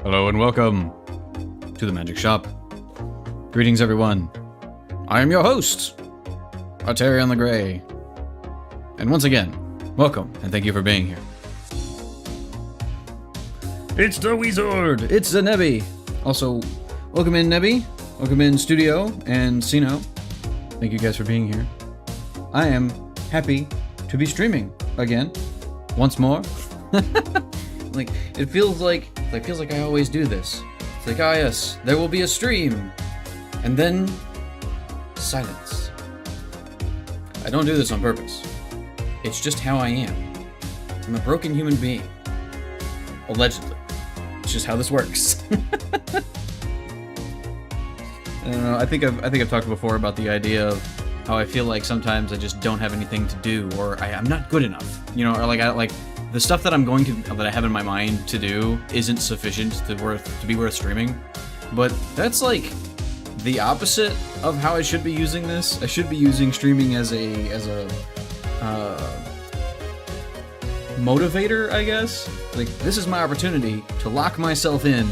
Hello and welcome to the Magic Shop. Greetings, everyone. I am your host, Arterion the Grey. And once again, welcome and thank you for being here. It's the Wizard! It's the Nebby! Also, welcome in, Nebby. Welcome in, Studio and Sino. Thank you guys for being here. I am happy to be streaming again, once more. Like, it feels like I always do this. It's like, ah yes, there will be a stream, and then silence. I don't do this on purpose. It's just how I am. I'm a broken human being. Allegedly. It's just how this works. I don't know, I think I've talked before about the idea of how I feel like sometimes I just don't have anything to do, or I'm not good enough. You know, or like the stuff that I have in my mind to do isn't sufficient to be worth streaming. But that's like the opposite of how I should be using this. I should be using streaming as a motivator, I guess. Like, this is my opportunity to lock myself in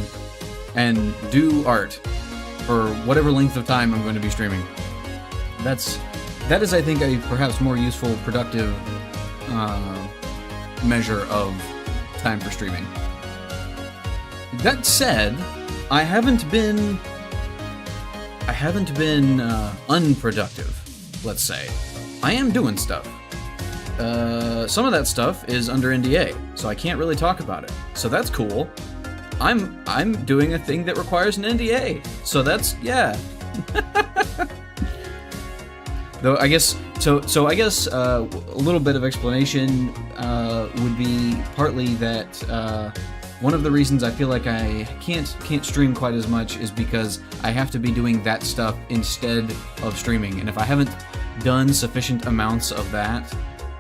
and do art for whatever length of time I'm going to be streaming. That is, I think, a perhaps more useful, productive measure of time for streaming. That said, I haven't been unproductive, let's say. I am doing stuff. Some of that stuff is under NDA, so I can't really talk about it. So that's cool. I'm doing a thing that requires an NDA, so that's, yeah. Though I guess so I guess a little bit of explanation would be partly that one of the reasons I feel like I can't stream quite as much is because I have to be doing that stuff instead of streaming, and if I haven't done sufficient amounts of that,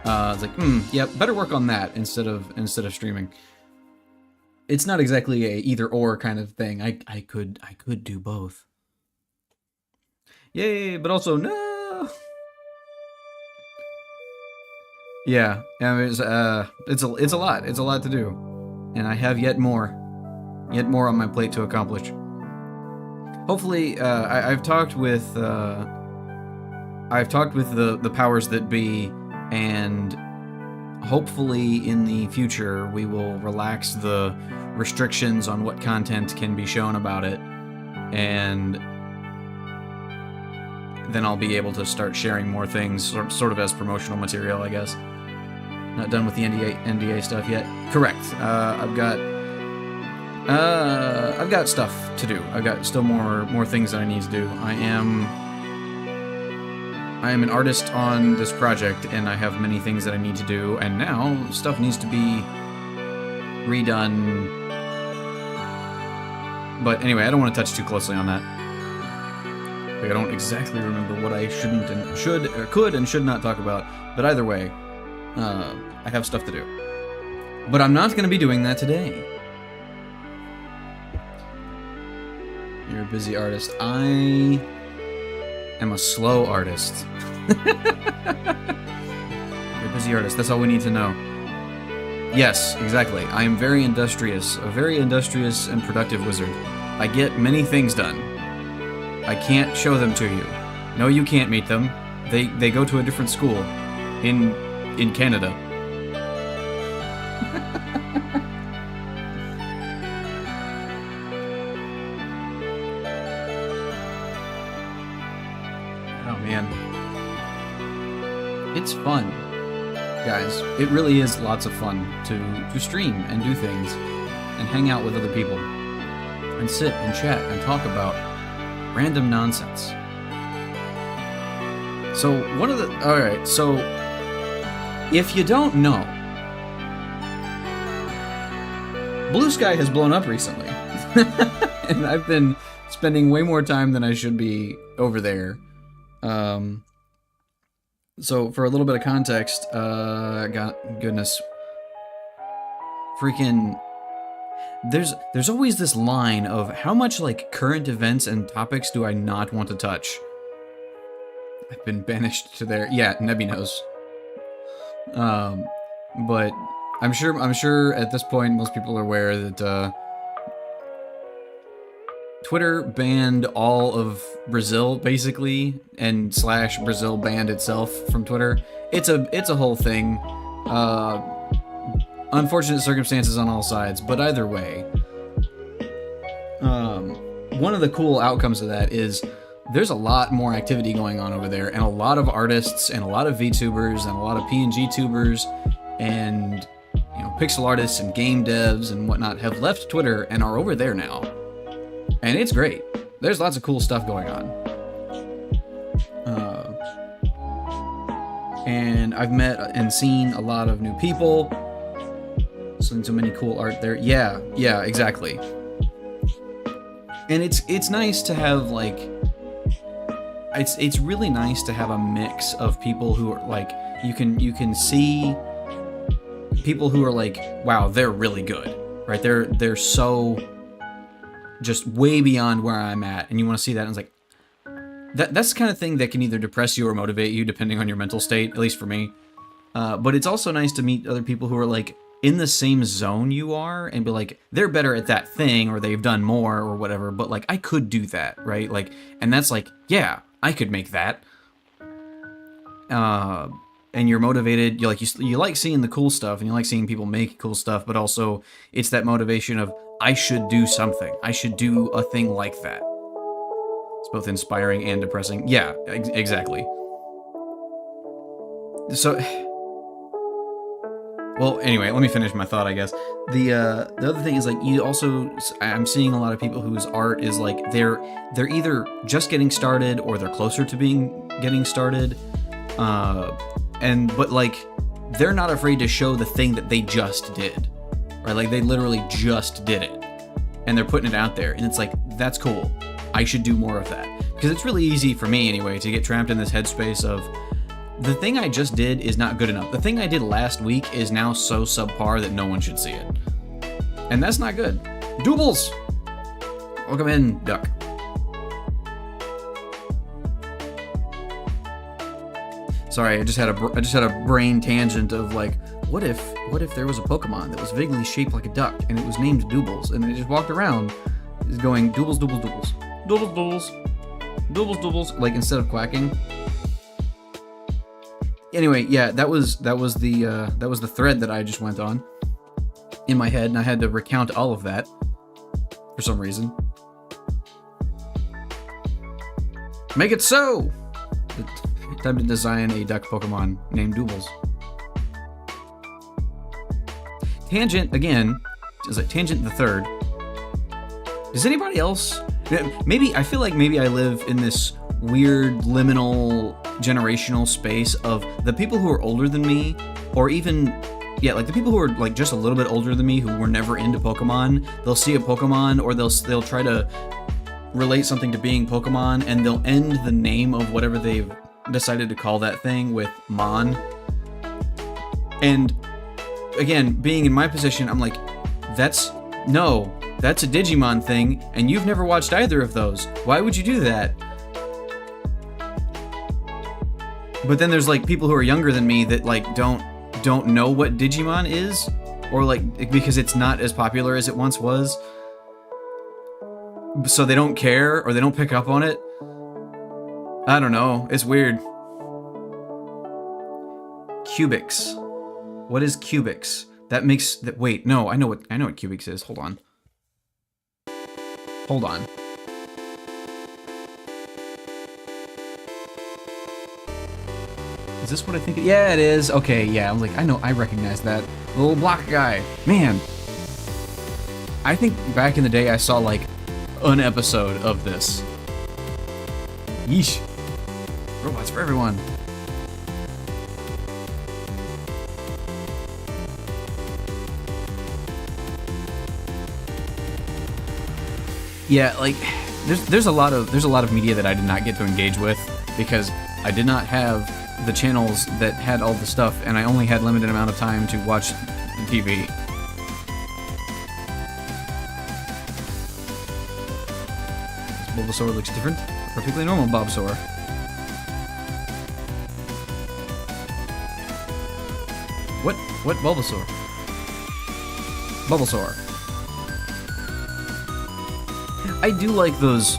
it's like, yeah, better work on that instead of streaming. It's not exactly a either or kind of thing. I could do both. Yay, but also no. Yeah, I mean, it's a lot. It's a lot to do, and I have yet more on my plate to accomplish. Hopefully, I've talked with the powers that be, and hopefully in the future we will relax the restrictions on what content can be shown about it, and then I'll be able to start sharing more things, sort of as promotional material, I guess. Not done with the NDA stuff yet. Correct. I've got stuff to do. I've got still more things that I need to do. I am an artist on this project, and I have many things that I need to do, and now stuff needs to be redone. But anyway, I don't want to touch too closely on that. Like, I don't exactly remember what I shouldn't and should, or could and should not talk about, but either way, I have stuff to do. But I'm not going to be doing that today. You're a busy artist. I am a slow artist. You're a busy artist. That's all we need to know. Yes, exactly. I am very industrious. A very industrious and productive wizard. I get many things done. I can't show them to you. No, you can't meet them. They go to a different school in Canada. Oh man. It's fun, guys. It really is lots of fun to stream and do things and hang out with other people and sit and chat and talk about random nonsense. So alright, so if you don't know, Blue Sky has blown up recently. And I've been spending way more time than I should be over there. So for a little bit of context, goodness. Freaking there's always this line of how much like current events and topics do I not want to touch. I've been banished to there. Yeah, Nebby knows. But I'm sure at this point most people are aware that Twitter banned all of Brazil basically, and / Brazil banned itself from Twitter. It's a whole thing. Unfortunate circumstances on all sides, but either way, one of the cool outcomes of that is there's a lot more activity going on over there, and a lot of artists and a lot of VTubers and a lot of PNG tubers and pixel artists and game devs and whatnot have left Twitter and are over there now. And it's great. There's lots of cool stuff going on. And I've met and seen a lot of new people. Seen so many cool art there. Yeah, exactly. And it's nice to have it's really nice to have a mix of people who are like, you can see people who are like, wow, they're really good, right? They're so just way beyond where I'm at, and you want to see that, and it's like that's the kind of thing that can either depress you or motivate you depending on your mental state, at least for me. But it's also nice to meet other people who are like in the same zone you are and be like, they're better at that thing, or they've done more or whatever, but like I could do that, right? Like, and that's like, yeah, I could make that. And you're motivated, you like seeing the cool stuff, and you like seeing people make cool stuff, but also it's that motivation of, I should do something. I should do a thing like that. It's both inspiring and depressing. Yeah, exactly. So, well, anyway, let me finish my thought, I guess. The other thing is, like, I'm seeing a lot of people whose art is like, they're either just getting started or they're closer to getting started. But like, they're not afraid to show the thing that they just did, right? Like, they literally just did it, and they're putting it out there, and it's like, that's cool. I should do more of that, because it's really easy for me anyway to get trapped in this headspace of, the thing I just did is not good enough. The thing I did last week is now so subpar that no one should see it, and that's not good. Doodles, welcome in, Duck. Sorry, I just had a brain tangent of like, what if there was a Pokemon that was vaguely shaped like a duck and it was named Doodles, and it just walked around is going Doodles, Doodles, Doodles, Doodles, Doodles, Doodles, Doodles, like instead of quacking. Anyway, yeah, that was the thread that I just went on in my head, and I had to recount all of that for some reason. Make it so. Time to design a duck Pokemon named Doodles. Tangent again is like Tangent the Third. Does anybody else? Maybe I feel like maybe I live in this weird liminal generational space of the people who are older than me, or even like the people who are like just a little bit older than me who were never into Pokemon. They'll see a Pokemon, or they'll try to relate something to being Pokemon, and they'll end the name of whatever they've decided to call that thing with Mon. And again, being in my position, I'm like, that's a Digimon thing, and you've never watched either of those. Why would you do that? But then there's like people who are younger than me that like don't know what Digimon is, or like because it's not as popular as it once was, so they don't care or they don't pick up on it. I don't know. It's weird. Cubics. What is Cubics? That makes that. Wait, no. I know what Cubics is. Hold on. Is this what I think? Yeah, it is. Okay, yeah. I'm like, I recognize that little block guy. Man, I think back in the day I saw like an episode of this. Yeesh. Robots for everyone. Yeah, like there's a lot of media that I did not get to engage with because I did not have the channels that had all the stuff, and I only had limited amount of time to watch the TV. This Bulbasaur looks different. A perfectly normal Bulbasaur. What Bulbasaur? I do like those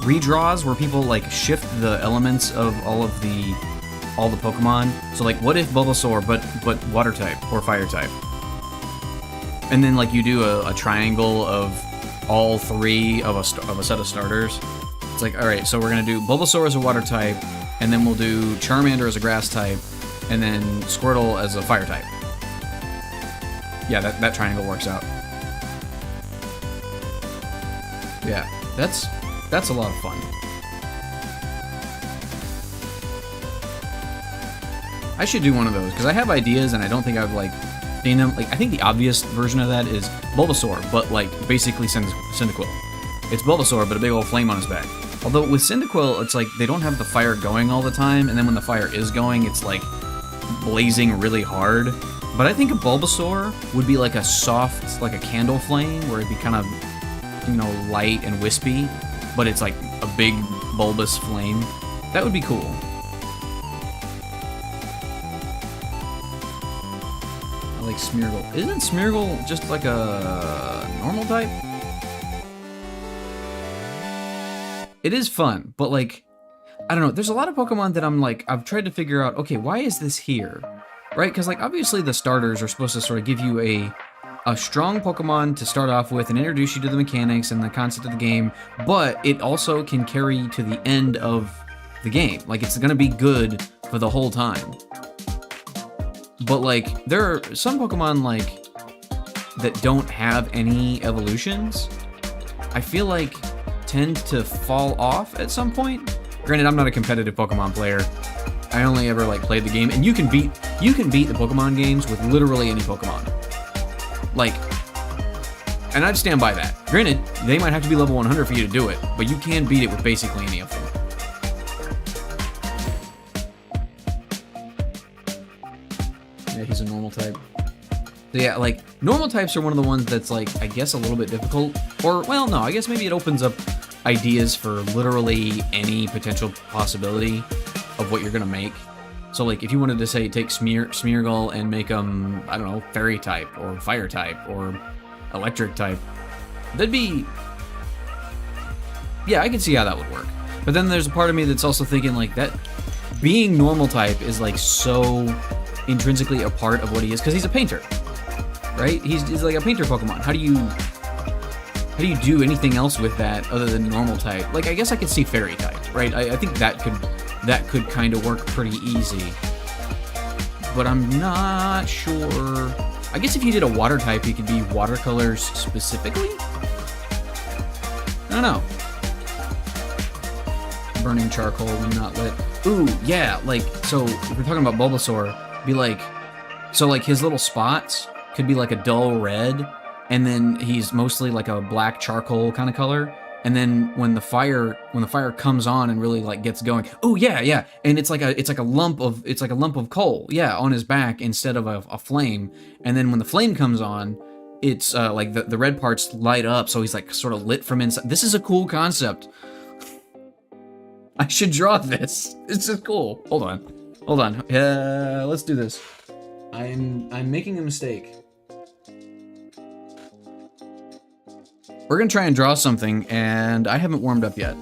redraws where people like shift the elements of all the Pokemon. So like, what if Bulbasaur but water type or fire type? And then like you do a triangle of all three of a set of starters. It's like, all right, so we're gonna do Bulbasaur as a water type, and then we'll do Charmander as a grass type, and then Squirtle as a fire type. Yeah, that triangle works out. Yeah, that's a lot of fun. I should do one of those, because I have ideas and I don't think I've like seen them. Like, I think the obvious version of that is Bulbasaur, but like basically Cyndaquil. It's Bulbasaur, but a big old flame on his back. Although with Cyndaquil, it's like they don't have the fire going all the time, and then when the fire is going, it's like blazing really hard. But I think a Bulbasaur would be like a soft, like a candle flame, where it'd be kind of, you know, light and wispy, but it's like a big bulbous flame. That would be cool. I like Smeargle. Isn't Smeargle just like a normal type? It is fun, but like, I don't know, there's a lot of Pokemon that I'm like, I've tried to figure out, okay, why is this here? Right? Because like, obviously the starters are supposed to sort of give you a strong Pokemon to start off with and introduce you to the mechanics and the concept of the game, but it also can carry to the end of the game. Like, it's gonna be good for the whole time. But like, there are some Pokemon like that don't have any evolutions, I feel like tend to fall off at some point. Granted, I'm not a competitive Pokemon player. I only ever like played the game, and you can beat the Pokemon games with literally any Pokemon. Like, and I'd stand by that. Granted, they might have to be level 100 for you to do it, but you can beat it with basically any of them. Yeah, he's a normal type. So yeah, like, normal types are one of the ones that's like, I guess a little bit difficult. Or, well, no, I guess maybe it opens up ideas for literally any potential possibility of what you're gonna make. So like, if you wanted to say take Smeargle and make them, I don't know, fairy type or fire type or electric type, that'd be, yeah, I can see how that would work. But then there's a part of me that's also thinking like, that being normal type is like so intrinsically a part of what he is, because he's a painter, right? He's like a painter Pokemon. How do you do anything else with that other than normal type? Like, I guess I could see fairy type, right? I think that could kind of work pretty easy. But I'm not sure. I guess if you did a water type, you could be watercolors specifically? I don't know. Burning charcoal when not lit. Ooh, yeah, like, so if we're talking about Bulbasaur, be like, so like his little spots could be like a dull red, and then he's mostly like a black charcoal kind of color. And then when the fire comes on and really like gets going, oh yeah, and it's like a lump of coal, yeah, on his back instead of a flame. And then when the flame comes on, it's like the red parts light up, so he's like sort of lit from inside. This is a cool concept. I should draw this. This is cool. Hold on. Let's do this. I'm making a mistake. We're gonna try and draw something, and I haven't warmed up yet.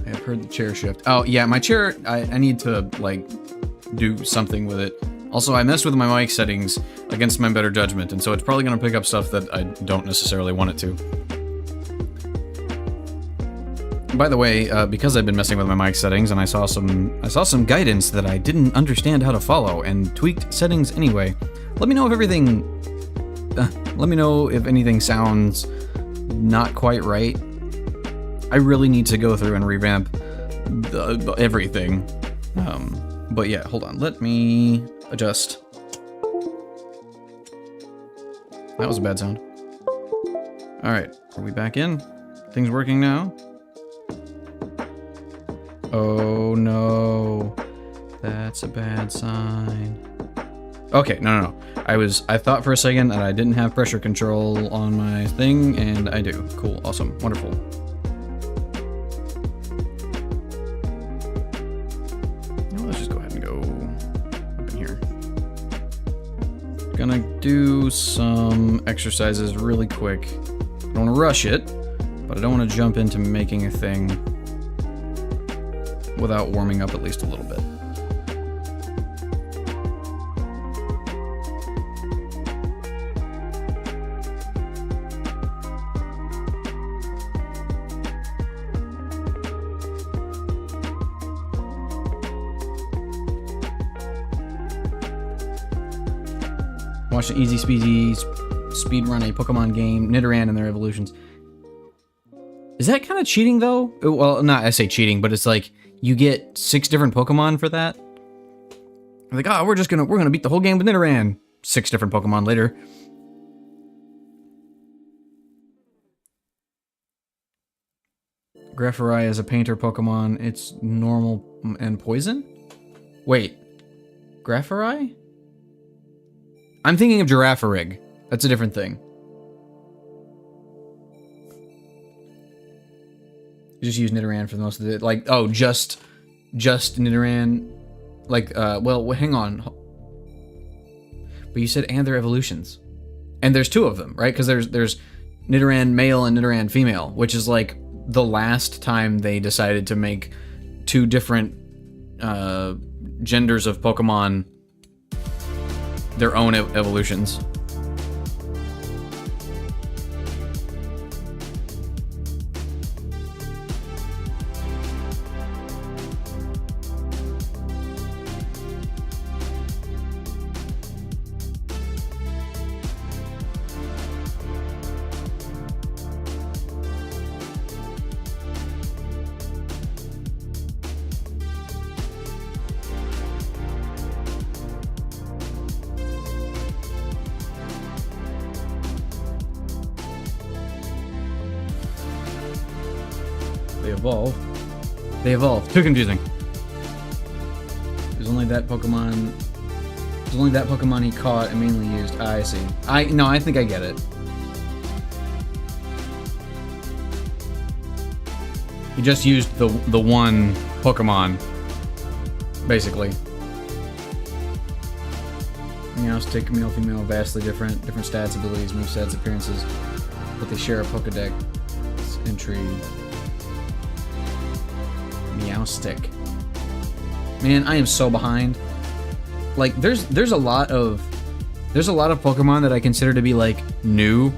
I have heard the chair shift. Oh yeah, my chair, I need to like do something with it. Also, I messed with my mic settings against my better judgment, and so it's probably gonna pick up stuff that I don't necessarily want it to. By the way, because I've been messing with my mic settings and I saw some guidance that I didn't understand how to follow and tweaked settings anyway. Let me know if anything sounds not quite right. I really need to go through and revamp everything. But yeah, hold on. Let me adjust. That was a bad sound. All right, are we back in? Things working now? Oh no, that's a bad sign. Okay, no. I thought for a second that I didn't have pressure control on my thing, and I do. Cool, awesome, wonderful. gonna do some exercises really quick. I don't want to rush it, but I don't want to jump into making a thing without warming up at least a little bit. Watch an easy speedy speedrun a Pokemon game, Nidoran and their evolutions. Is that kind of cheating though? Well, not I say cheating, but it's like you get 6 different Pokemon for that. Like, oh, we're gonna beat the whole game with Nidoran. 6 different Pokemon later. Graffarai is a painter Pokemon. It's normal and poison? Wait. Graffarai? I'm thinking of Giraffarig. That's a different thing. You just use Nidoran for the most of it. Like, oh, just Nidoran. Like, well, hang on. But you said and their evolutions. And there's 2 of them, right? Because there's Nidoran male and Nidoran female, which is like the last time they decided to make 2 different genders of Pokemon their own evolutions. They evolve. Too confusing. There's only that Pokemon he caught and mainly used. I see. I think I get it. He just used the one Pokemon, basically. Meowstic, male, female, vastly different stats, abilities, movesets, appearances, but they share a Pokedex entry. Meowstic. Man, I am so behind. Like, there's a lot of Pokemon that I consider to be like new,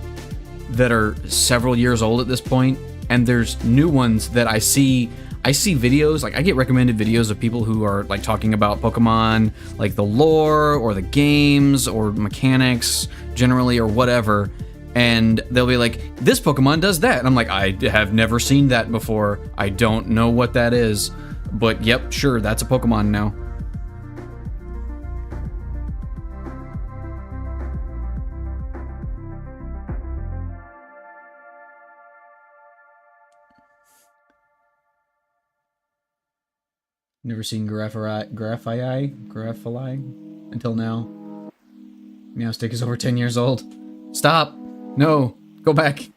that are several years old at this point, and there's new ones that I see videos, like I get recommended videos of people who are like talking about Pokemon, like the lore or the games or mechanics generally or whatever. And they'll be like, this Pokemon does that. And I'm like, I have never seen that before. I don't know what that is. But yep, sure, that's a Pokemon now. Never seen Graffarai until now. Meowstic is over 10 years old. Stop! No! Go back!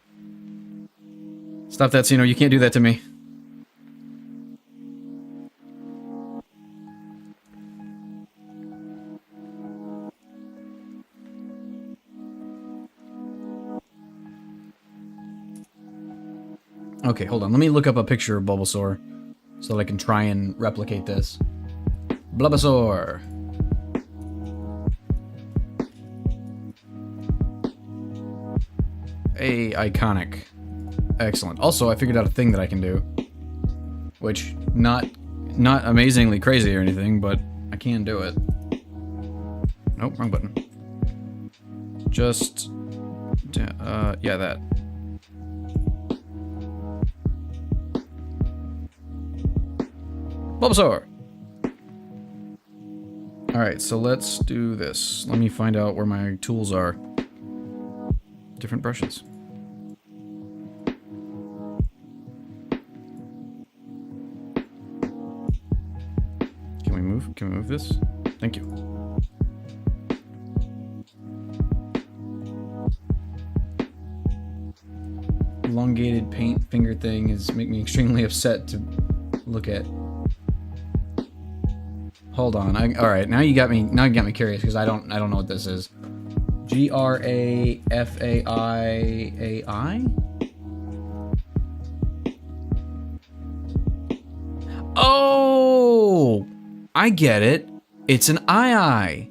Stop that, Sino. You can't do that to me. Okay, hold on. Let me look up a picture of Bulbasaur so that I can try and replicate this. Bulbasaur! Hey, iconic. Excellent. Also, I figured out a thing that I can do, which not amazingly crazy or anything, but I can do it. Nope, wrong button. Just, yeah, that. Bulbasaur! Alright, so let's do this. Let me find out where my tools are. Different brushes. Can we move this? Thank you. Elongated paint finger thing is make me extremely upset to look at. Hold on. All right, now you got me curious because I don't know what this is. Grafai. Oh, I get it. It's an ii,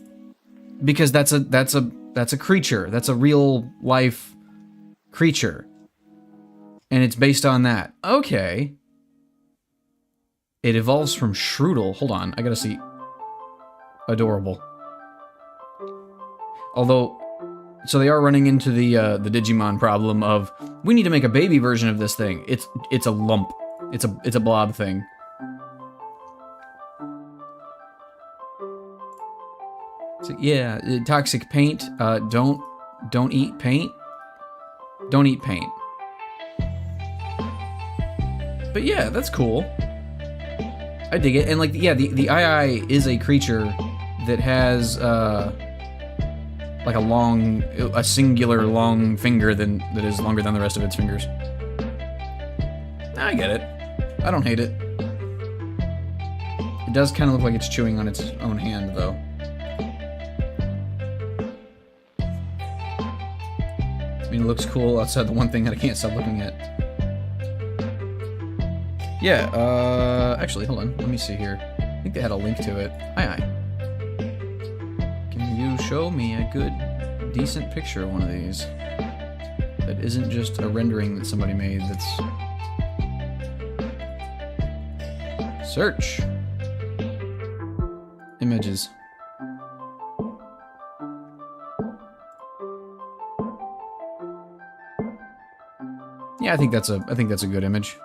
because that's a creature. That's a real life creature, and it's based on that. Okay. It evolves from Shroodle. Hold on, I gotta see. Adorable. Although, so they are running into the Digimon problem of, we need to make a baby version of this thing. It's a lump. It's a blob thing. So yeah, toxic paint. Don't eat paint. Don't eat paint. But yeah, that's cool. I dig it. And like, yeah, the II is a creature that has like a singular long finger that is longer than the rest of its fingers. I get it. I don't hate it. It does kind of look like it's chewing on its own hand, though. I mean, it looks cool outside the one thing that I can't stop looking at. Yeah, actually, hold on. Let me see here. I think they had a link to it. Aye. Can you show me a good, decent picture of one of these? That isn't just a rendering that somebody made that's... Search. Images. Yeah, I think that's a good image.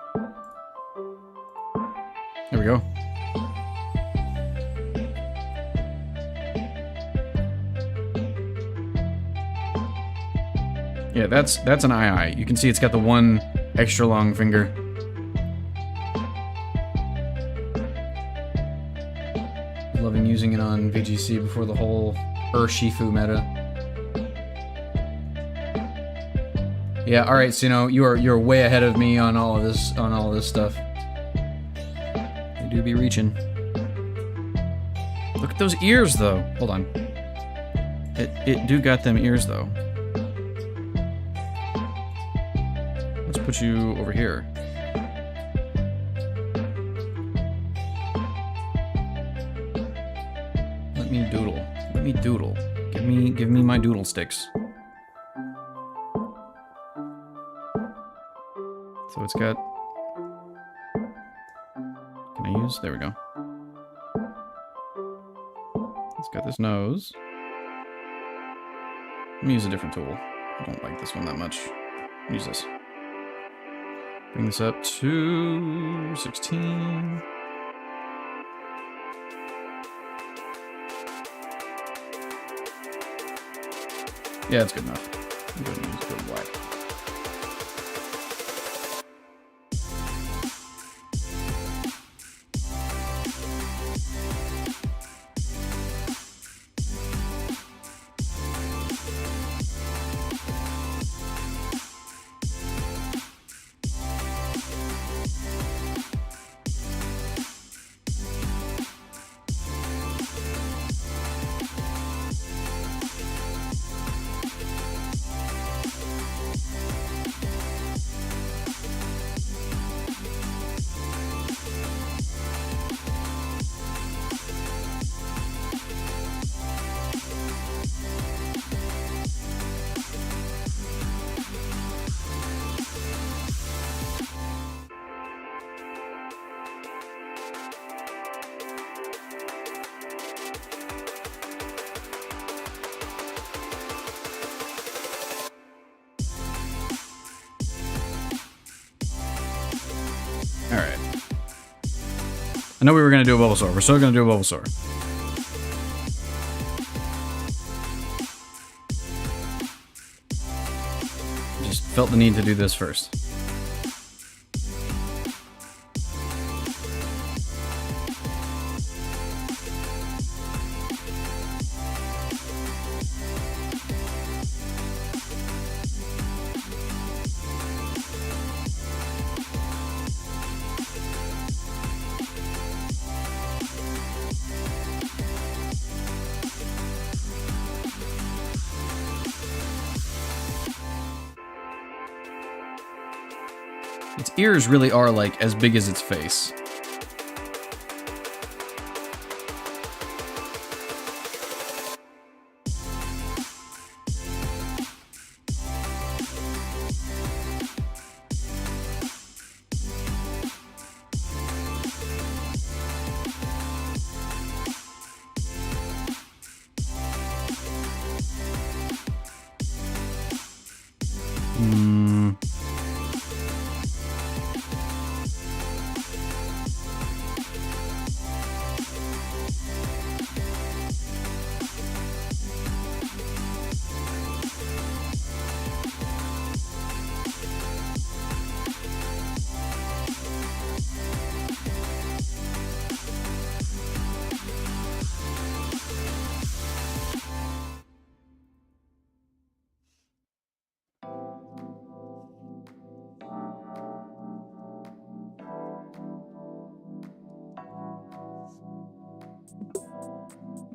There we go. Yeah, that's an II. You can see it's got the one extra long finger. Loving using it on VGC before the whole Shifu meta. Yeah, all right, so you're way ahead of me on all of this stuff. I do be reaching. Look at those ears, though. Hold on. It do got them ears, though. Let's put you over here. Let me doodle. Let me doodle. Give me my doodle sticks. So it's got... Can I use... There we go. It's got this nose. Let me use a different tool. I don't like this one that much. Use this. Bring this up to 16. Yeah, it's good enough. I'm going to use good black. Alright. I know we were going to do a Bulbasaur. We're still going to do a Bulbasaur. Just felt the need to do this first. Its ears really are like as big as its face.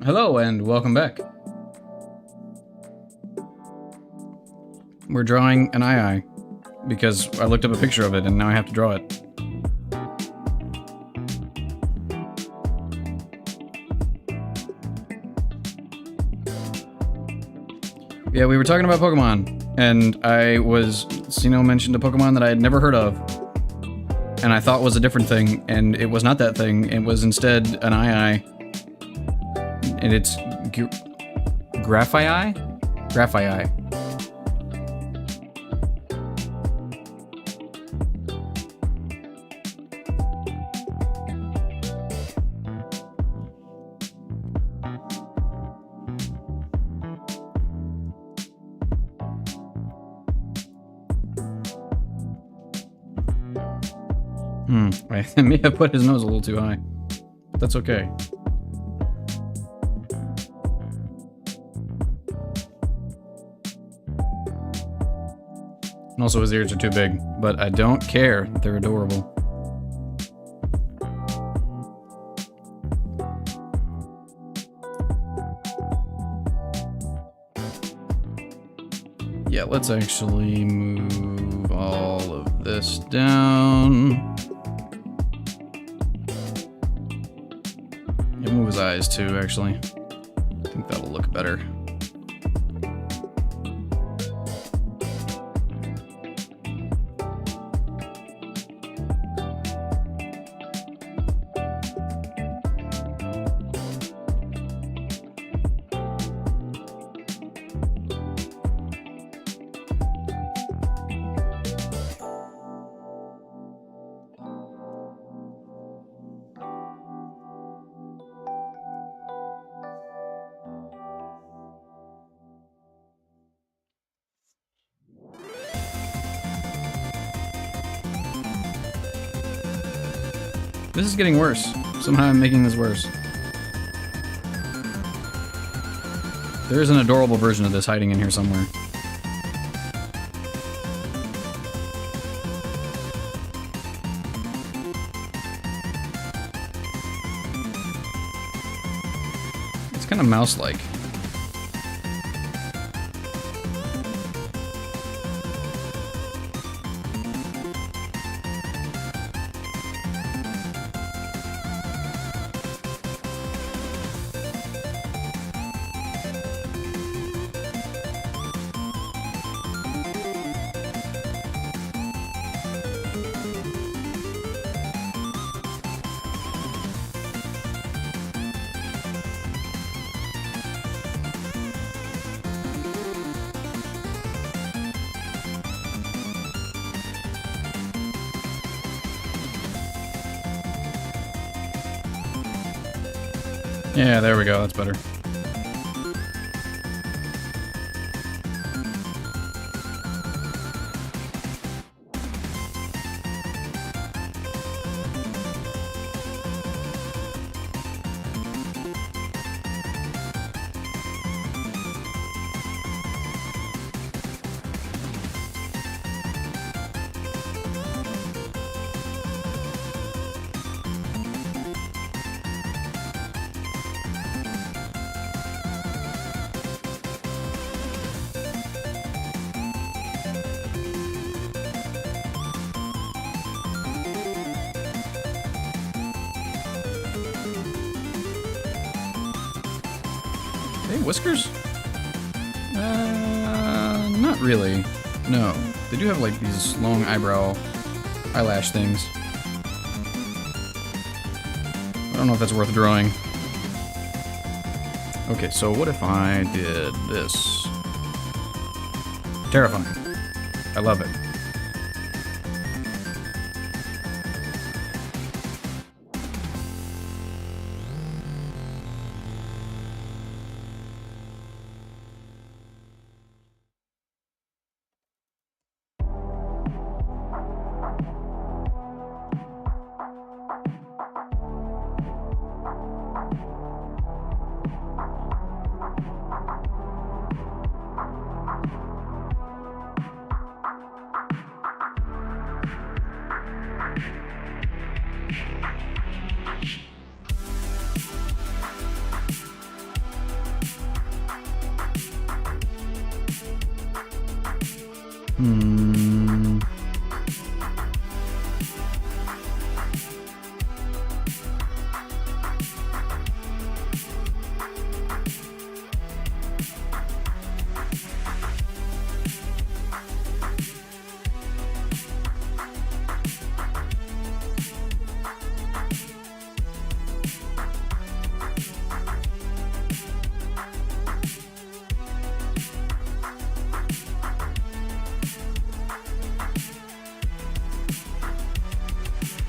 Hello and welcome back. We're drawing an eye because I looked up a picture of it and now I have to draw it. Yeah, we were talking about Pokemon, and Sino mentioned a Pokemon that I had never heard of, and I thought was a different thing, and it was not that thing. It was instead an eye. And it's Graphii? Graphii. I may have put his nose a little too high. But that's okay. And also his ears are too big, but I don't care. They're adorable. Yeah, let's actually move all of this down. Yeah, move his eyes too, actually. I think that'll look better. This is getting worse. Somehow I'm making this worse. There is an adorable version of this hiding in here somewhere. It's kind of mouse-like. Yeah, there we go, that's better. whiskers? Not really. No. They do have like these long eyelash things. I don't know if that's worth drawing. Okay, so what if I did this? Terrifying. I love it.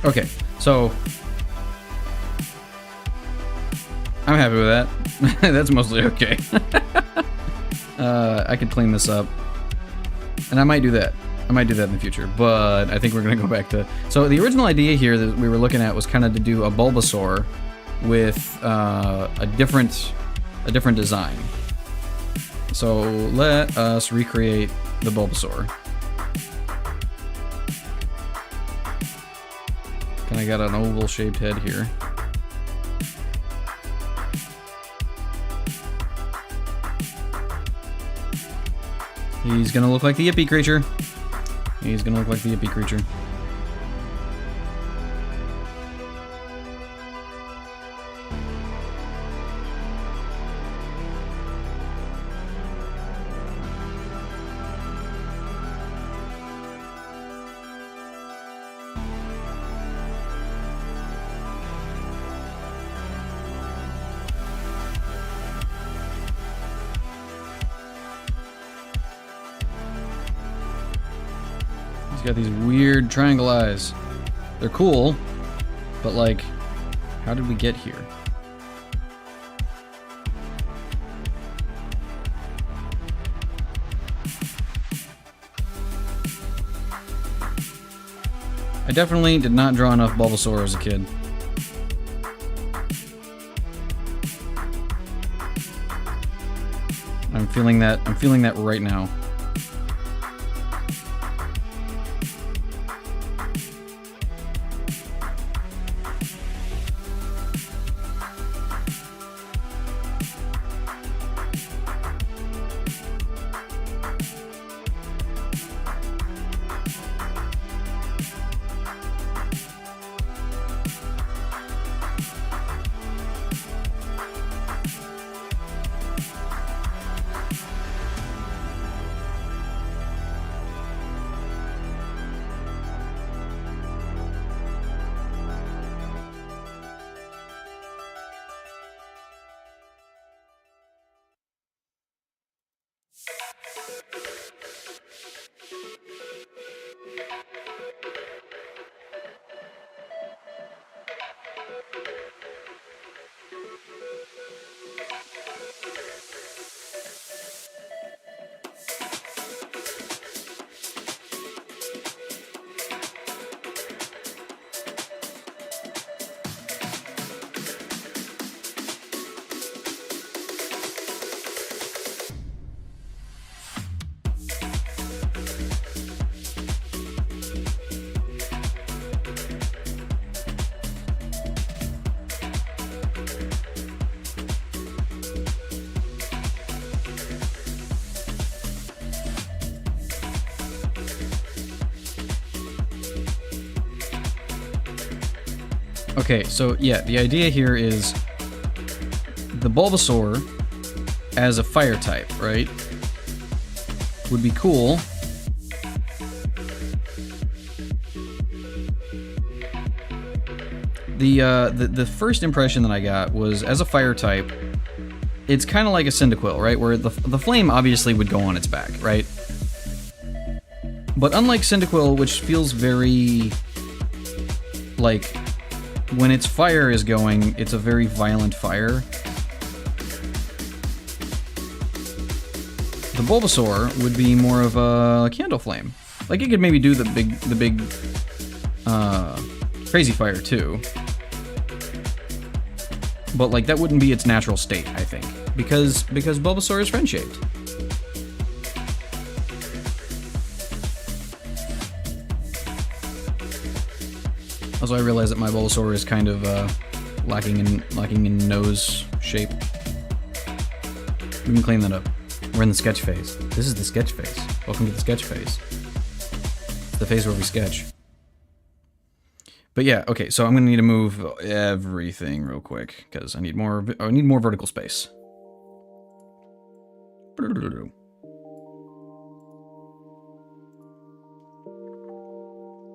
Okay, so I'm happy with that. That's mostly okay. I could clean this up, and I might do that. I might do that in the future, but I think we're gonna go back to. So the original idea here that we were looking at was kind of to do a Bulbasaur with a different design. So let us recreate the Bulbasaur. And I got an oval-shaped head here. He's gonna look like the Yippee creature. He's gonna look like the Yippee creature. He's got these weird triangle eyes. They're cool, but like, how did we get here? I definitely did not draw enough Bulbasaur as a kid. I'm feeling that right now. Okay, so yeah, the idea here is the Bulbasaur as a fire type, right? Would be cool. The first impression that I got was, as a fire type, it's kind of like a Cyndaquil, right? Where the flame obviously would go on its back, right? But unlike Cyndaquil, which feels very like when its fire is going, it's a very violent fire. The Bulbasaur would be more of a candle flame. Like, it could maybe do the big crazy fire too. But like, that wouldn't be its natural state, I think, because Bulbasaur is friend-shaped. Also, I realize that my Bulbasaur is kind of lacking in nose shape. We can clean that up. We're in the sketch phase. This is the sketch phase. Welcome to the sketch phase. It's the phase where we sketch. But yeah, okay, so I'm gonna need to move everything real quick because I need more vertical space.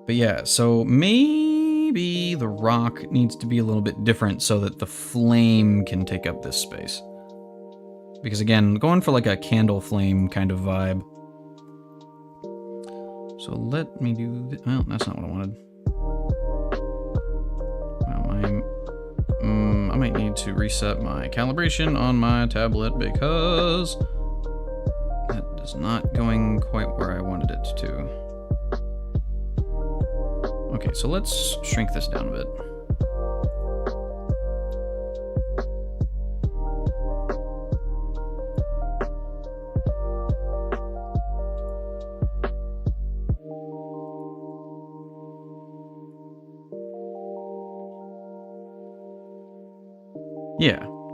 But yeah, so maybe the rock needs to be a little bit different so that the flame can take up this space. Because again, going for like a candle flame kind of vibe. So let me do this. Well, that's not what I wanted. Well, I might need to reset my calibration on my tablet because that is not going quite where I wanted it to. Okay, so let's shrink this down a bit.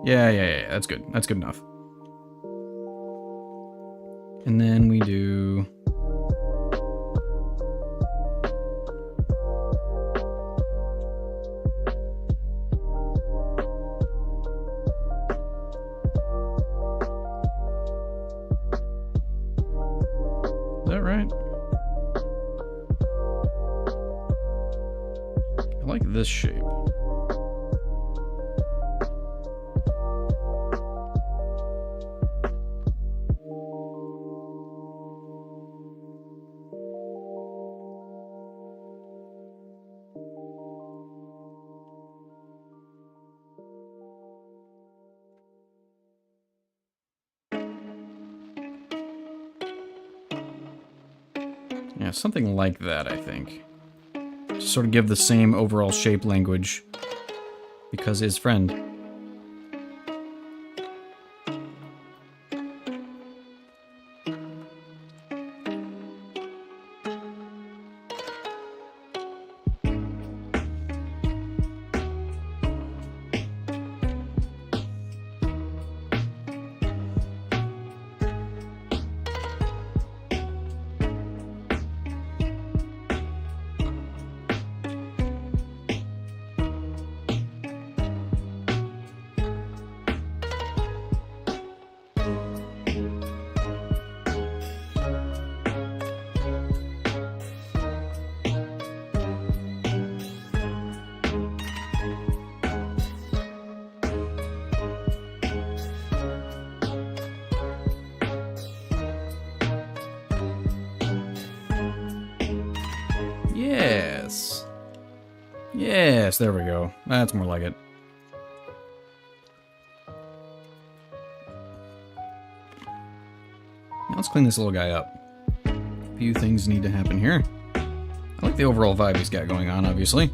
Yeah, that's good. That's good enough. And then we do... Is that right? I like this shape. Yeah, something like that, I think. To sort of give the same overall shape language. Because his friend. Yes. Yes, there we go. That's more like it. Now let's clean this little guy up. A few things need to happen here. I like the overall vibe he's got going on, obviously.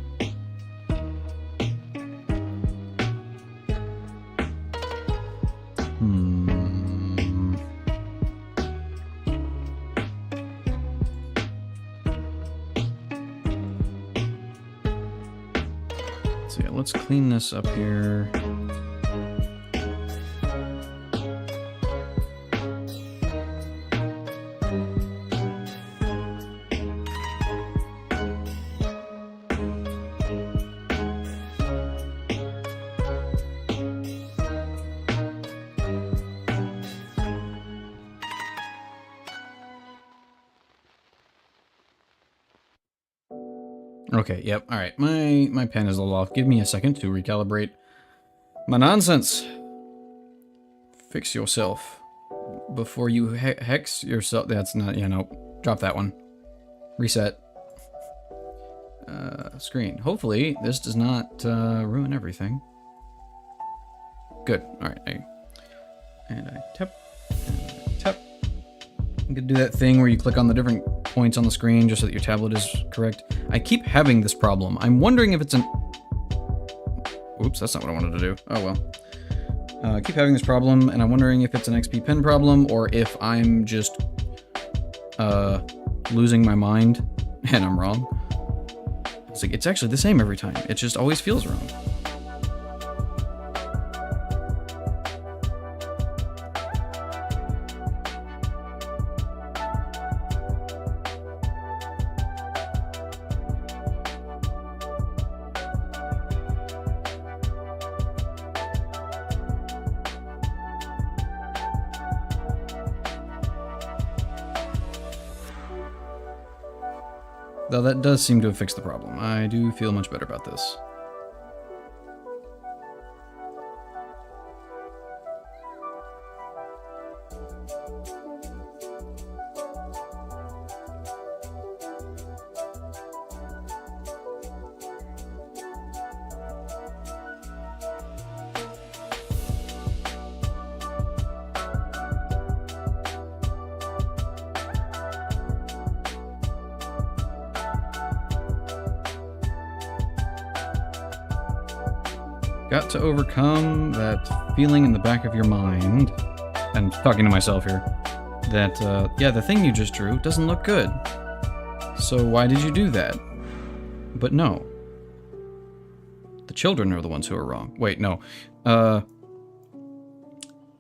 So yeah, let's clean this up here. Okay, yep, alright. My pen is a little off. Give me a second to recalibrate my nonsense. Fix yourself before you hex yourself. That's not, yeah, no. Drop that one. Reset. Screen. Hopefully, this does not ruin everything. Good. Alright, and I tap, and I tap. I'm gonna do that thing where you click on the different points on the screen just so that your tablet is correct. I keep having this problem. I'm wondering if it's an... Oops, that's not what I wanted to do. Oh well. I keep having this problem, and I'm wondering if it's an XP pen problem, or if I'm just losing my mind, and I'm wrong. It's like, it's actually the same every time. It just always feels wrong. Though that does seem to have fixed the problem. I do feel much better about this. Got to overcome that feeling in the back of your mind, and talking to myself here, that, yeah, the thing you just drew doesn't look good. So why did you do that? But no. The children are the ones who are wrong. Wait, no. You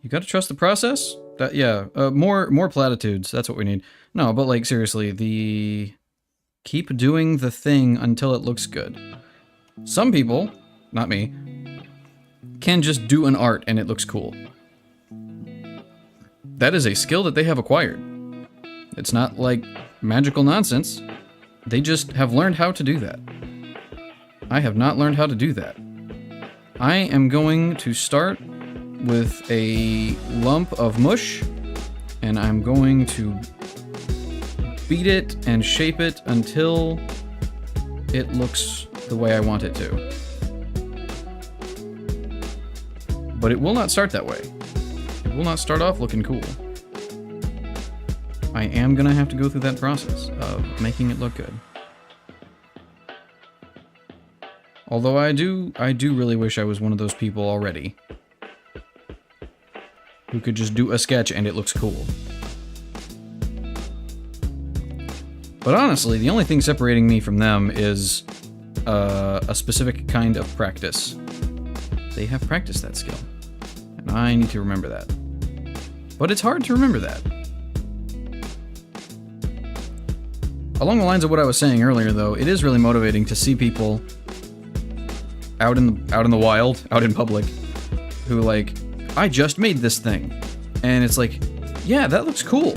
gotta trust the process? That, yeah, more platitudes, that's what we need. No, but like, seriously, keep doing the thing until it looks good. Some people, not me, can just do an art and it looks cool. That is a skill that they have acquired. It's not like magical nonsense. They just have learned how to do that. I have not learned how to do that. I am going to start with a lump of mush, and I'm going to beat it and shape it until it looks the way I want it to. But it will not start that way. It will not start off looking cool. I am gonna have to go through that process of making it look good. Although I do really wish I was one of those people already who could just do a sketch and it looks cool. But honestly, the only thing separating me from them is a specific kind of practice. They have practiced that skill, and I need to remember that. But it's hard to remember that. Along the lines of what I was saying earlier, though, it is really motivating to see people out in the wild, out in public, who like, I just made this thing, and it's like, yeah, that looks cool.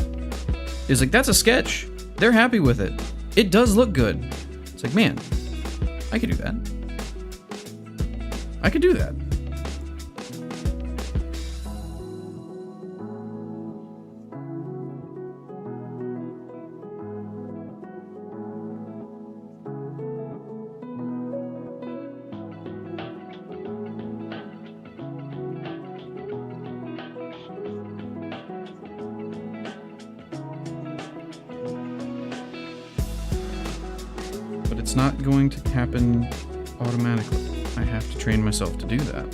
It's like, that's a sketch. They're happy with it. It does look good. It's like, man, I could do that. I could do that. It's not going to happen automatically. I have to train myself to do that.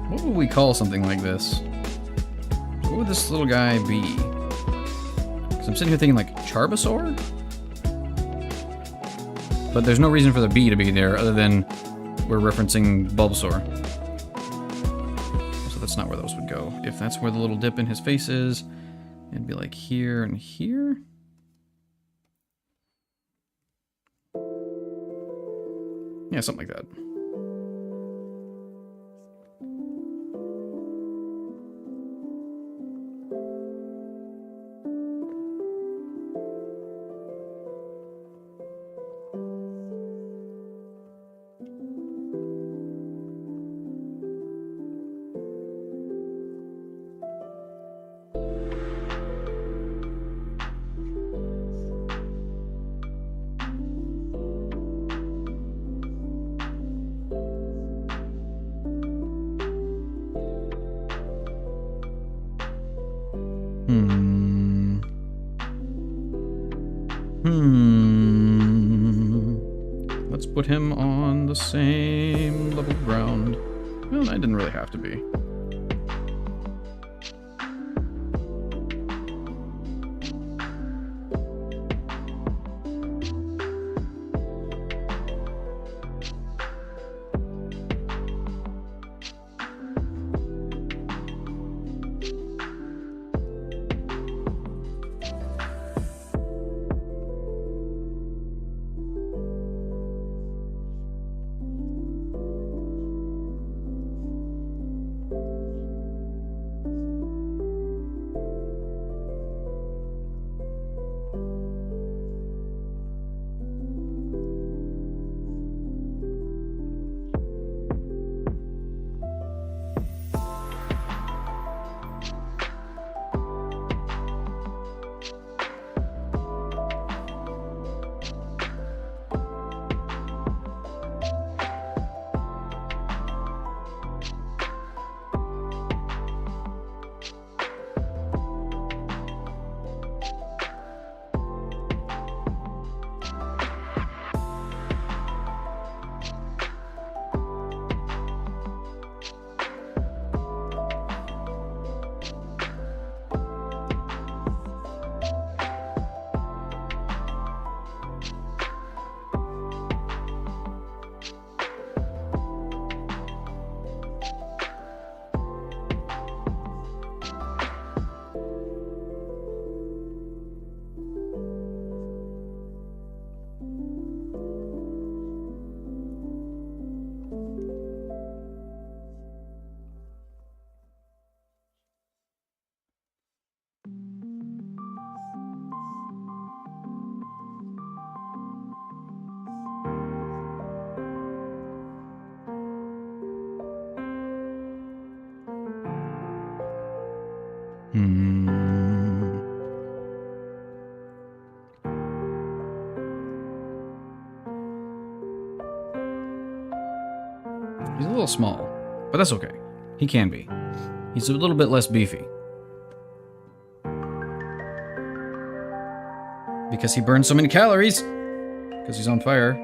What would we call something like this? What would this little guy be? I'm sitting here thinking like Charbasaur? But there's no reason for the B to be there other than we're referencing Bulbasaur. So that's not where those would go. If that's where the little dip in his face is, It'd be like here and here. Yeah, something like that. Let's put him on the same level ground. Well, I didn't really have to be. He's a little small, but that's okay. He can be. He's a little bit less beefy. Because he burns so many calories. Because he's on fire.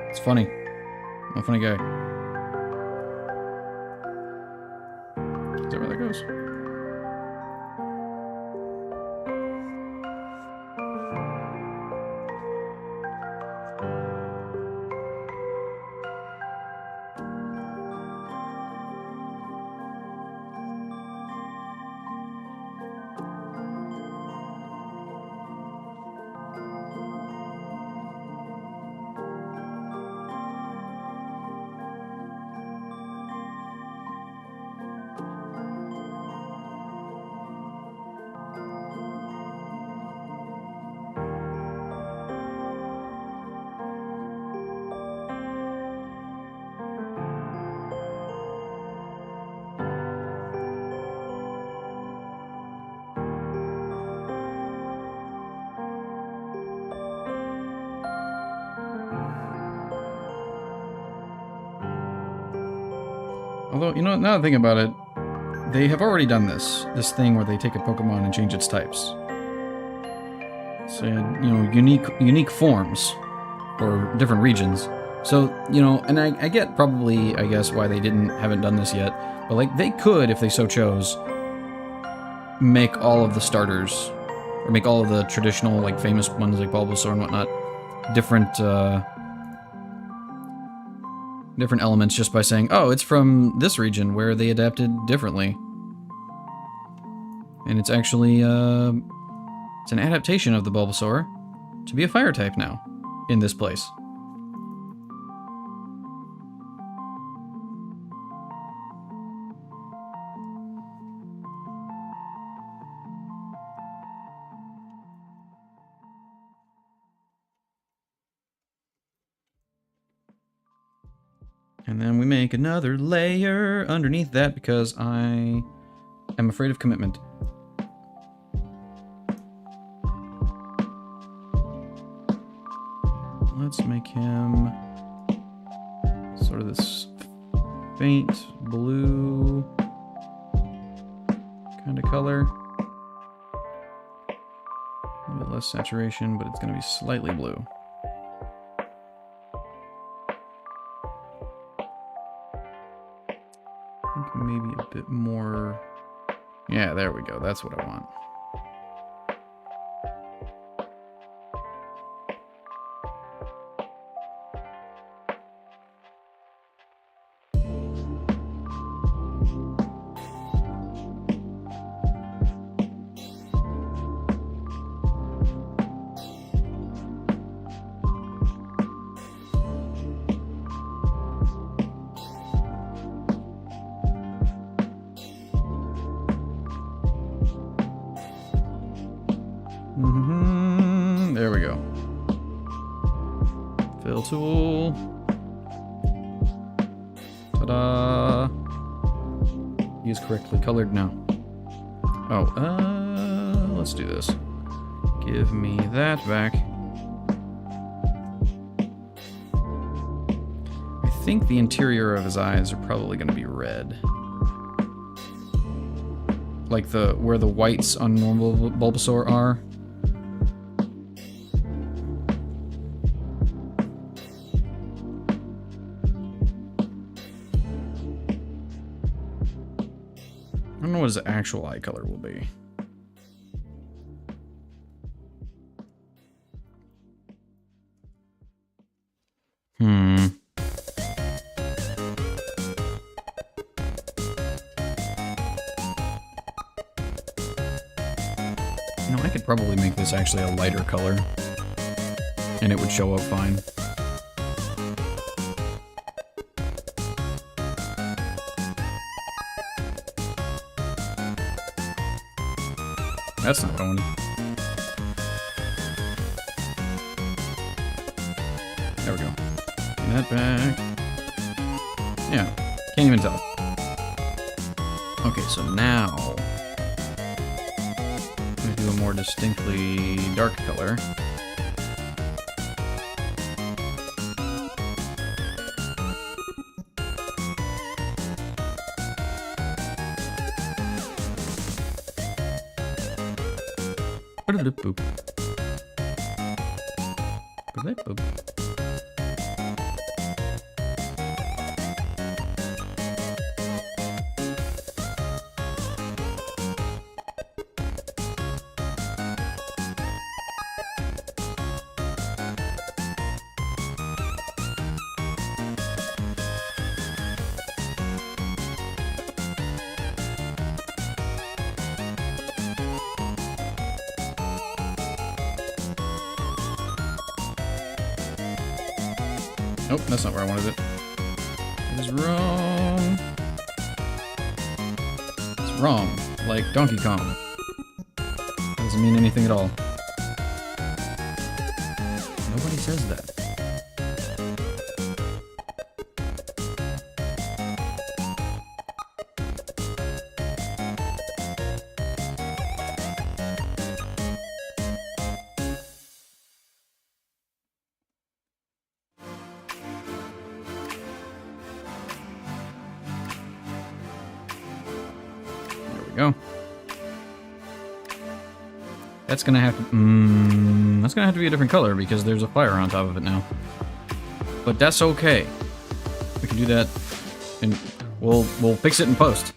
It's funny. I'm a funny guy. Is that where that goes? Although, you know, now that I think about it, they have already done this thing where they take a Pokemon and change its types. So, you know, unique forms for different regions. So, you know, and I get probably, I guess, why they haven't done this yet. But, like, they could, if they so chose, make all of the starters, or make all of the traditional, like, famous ones like Bulbasaur and whatnot, different elements just by saying, oh, it's from this region where they adapted differently. And it's actually, it's an adaptation of the Bulbasaur to be a fire type now in this place. And then we make another layer underneath that because I am afraid of commitment. Let's make him sort of this faint blue kind of color. A bit less saturation, but it's going to be slightly blue. I think maybe a bit more. Yeah, there we go. That's what I want. There we go. Fill tool. Ta-da! He is correctly colored now. Oh, let's do this. Give me that back. I think the interior of his eyes are probably going to be red. Like where the whites on normal Bulbasaur are. I don't know what his actual eye color will be. No, I could probably make this actually a lighter color, and it would show up fine. That's not what I wanted. There we go. Bring that back. Yeah, can't even tell. Okay, so now I'm gonna do a more distinctly dark color. Boop. Boop. Nope, that's not where I wanted it. It is wrong. It's wrong, like Donkey Kong. Doesn't mean anything at all. Nobody says that. Go. That's gonna have to. That's gonna have to be a different color because there's a fire on top of it now. But that's okay. We can do that, and we'll fix it in post.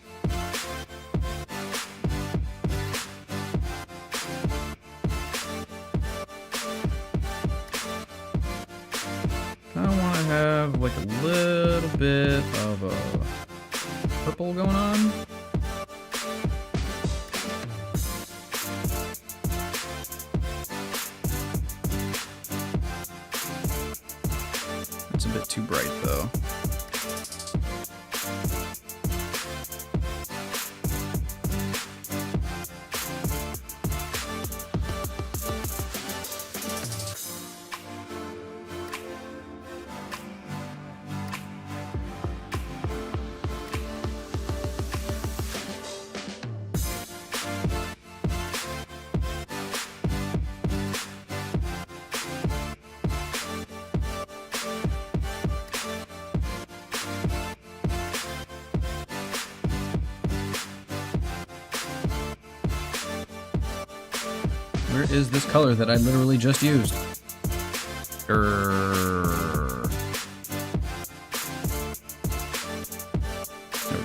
I want to have like a little bit of a purple going on. one's a bit too bright, though. Where is this color that I literally just used? There we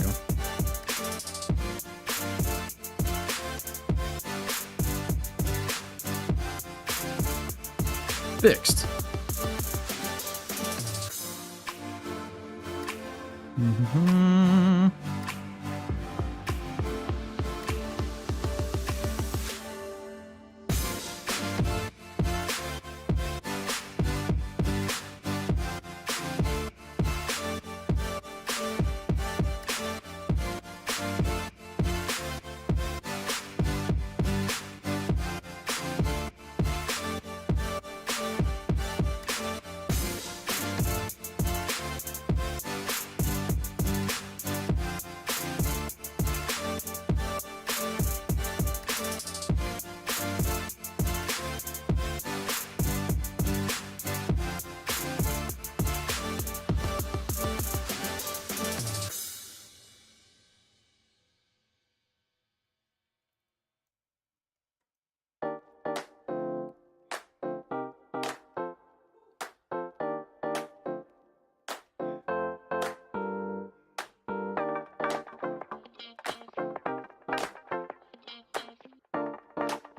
go. Fixed.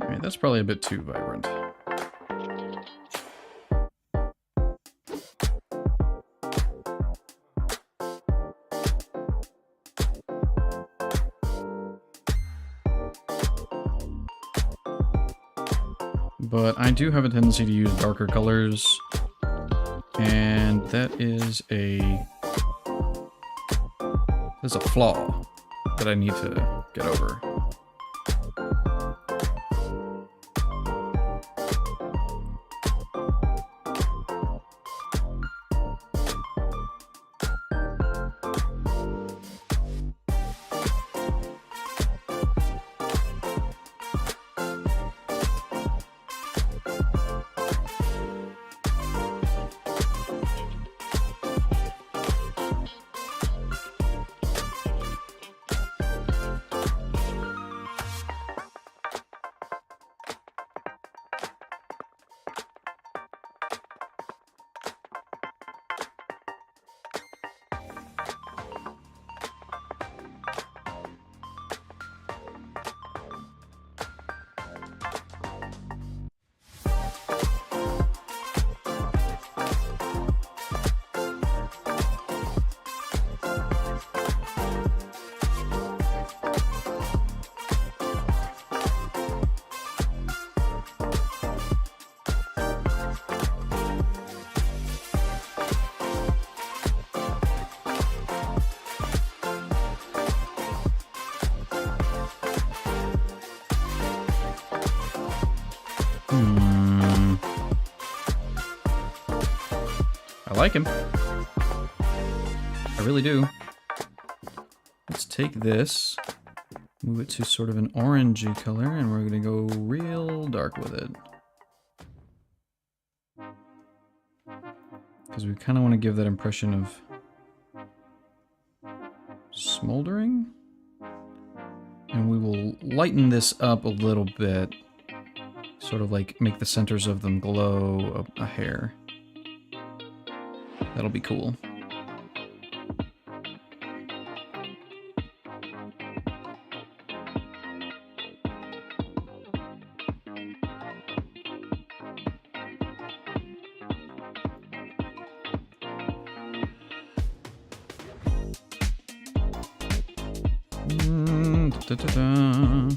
Alright, that's probably a bit too vibrant. But I do have a tendency to use darker colors, and that's a flaw that I need to get over. I like him. I really do. Let's take this, move it to sort of an orangey color, and we're gonna go real dark with it. Because we kind of want to give that impression of smoldering. And we will lighten this up a little bit, sort of like make the centers of them glow a hair. That'll be cool. Da-da-da.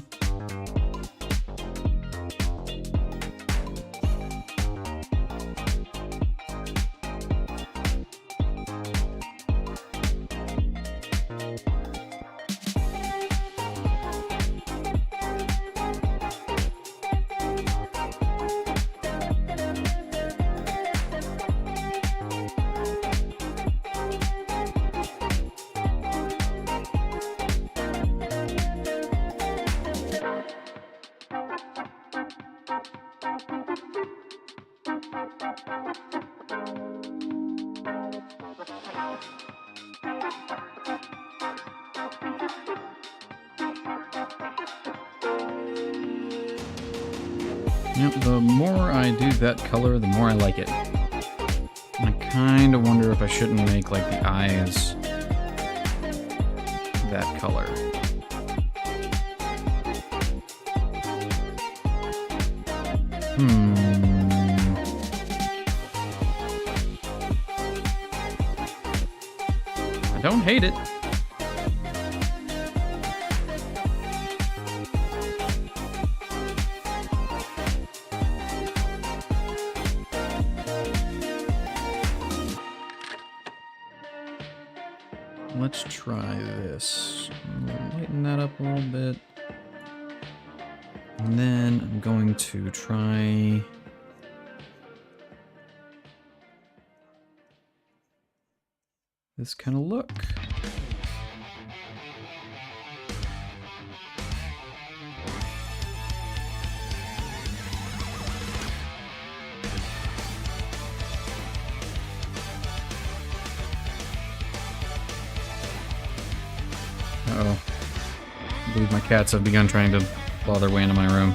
Yep, the more I do that color, the more I like it. I kind of wonder if I shouldn't make, like, the eyes that color. I don't hate it. Let's try this. I'm gonna lighten that up a little bit. And then I'm going to try this kind of look. Uh-oh. I believe my cats have begun trying to claw their way into my room.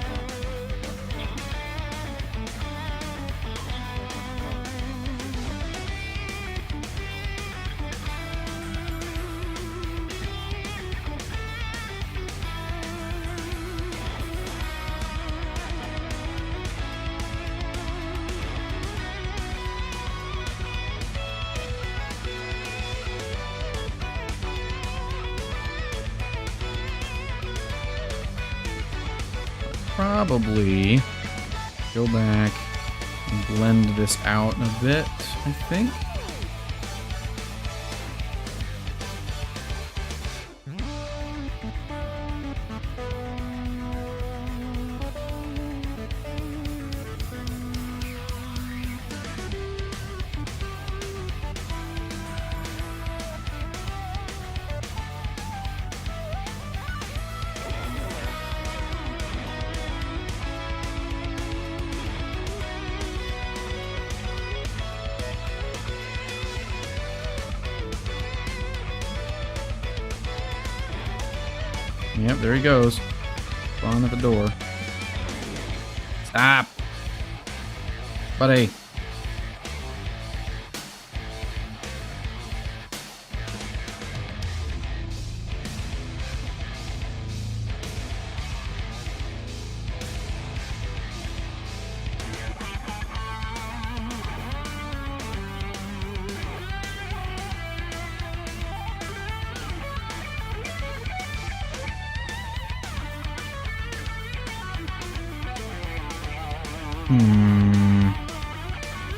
Probably go back and blend this out a bit, I think. Yep, there he goes. Spawn at the door. Stop! Buddy.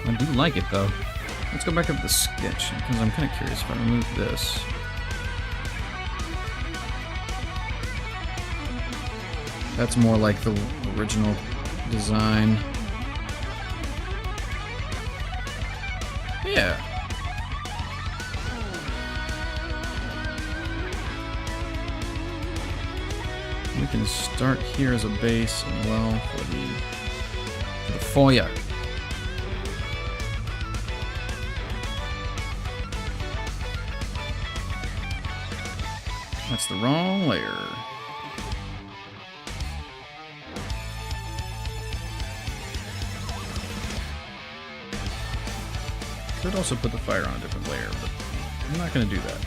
I do like it though. Let's go back up to the sketch because I'm kind of curious if I remove this. That's more like the original design. Yeah. We can start here as a base as well for the foyer. That's the wrong layer. Could also put the fire on a different layer, but I'm not going to do that.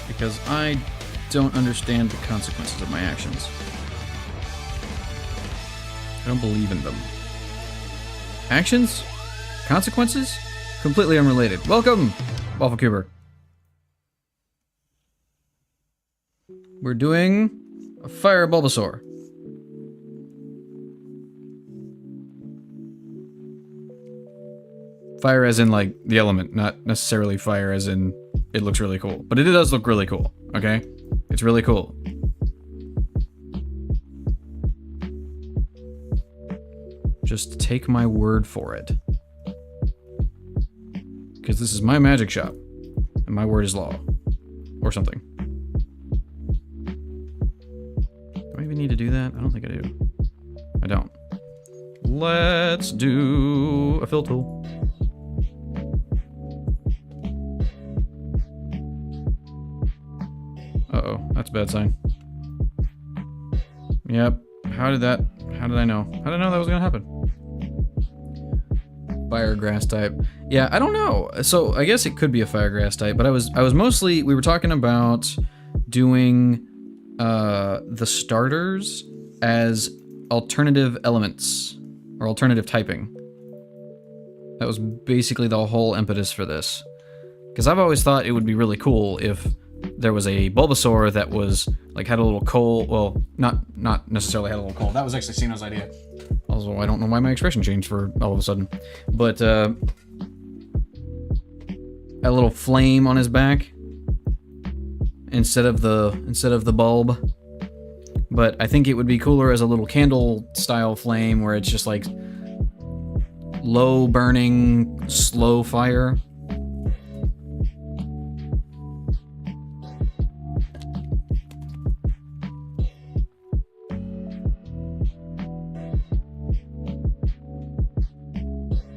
Because I don't understand the consequences of my actions. I don't believe in them. Actions? Consequences? Completely unrelated. Welcome, Waffle Cuber. We're doing a fire Bulbasaur. Fire as in, like, the element, not necessarily fire as in it looks really cool. But it does look really cool, okay? It's really cool. Just take my word for it. Because this is my magic shop. And my word is law. Or something. Do I even need to do that? I don't think I do. I don't. Let's do a fill tool. Uh-oh, that's a bad sign. Yep. How How did I know? How did I know that was gonna happen? Fire grass type. Yeah, I don't know. So I guess it could be a fire grass type, but I was mostly, we were talking about doing the starters as alternative elements or alternative typing. That was basically the whole impetus for this. Because I've always thought it would be really cool if there was a Bulbasaur that was like had a little coal. Well, not necessarily had a little coal. That was actually Sino's idea. Also, I don't know why my expression changed for all of a sudden, but a little flame on his back instead of the bulb. But I think it would be cooler as a little candle style flame where it's just like low burning, slow fire.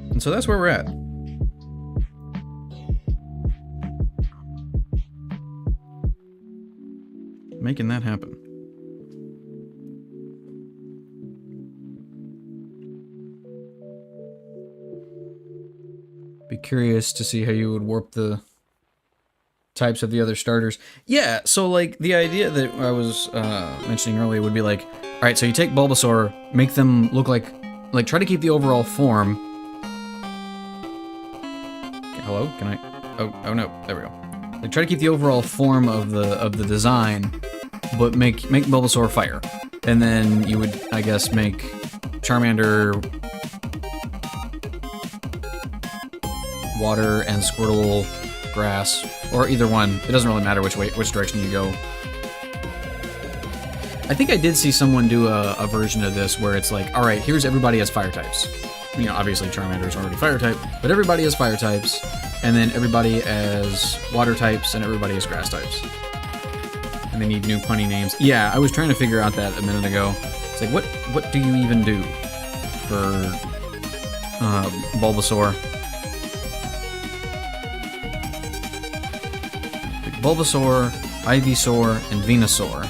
And so that's where we're at. Making that happen. Be curious to see how you would warp the types of the other starters. Yeah, so like the idea that I was mentioning earlier would be like, all right, so you take Bulbasaur, make them look like try to keep the overall form. Hello? Can I? Oh no, there we go. Like try to keep the overall form of the design, but make Bulbasaur fire, and then you would, I guess, make Charmander water and Squirtle grass, or either one. It doesn't really matter which direction you go. I think I did see someone do a version of this where it's like, all right, here's everybody as fire types. You know, obviously Charmander is already fire type, but everybody has fire types, and then everybody as water types, and everybody as grass types. And they need new punny names. Yeah, I was trying to figure out that a minute ago. It's like, what do you even do for Bulbasaur? Like Bulbasaur, Ivysaur, and Venusaur.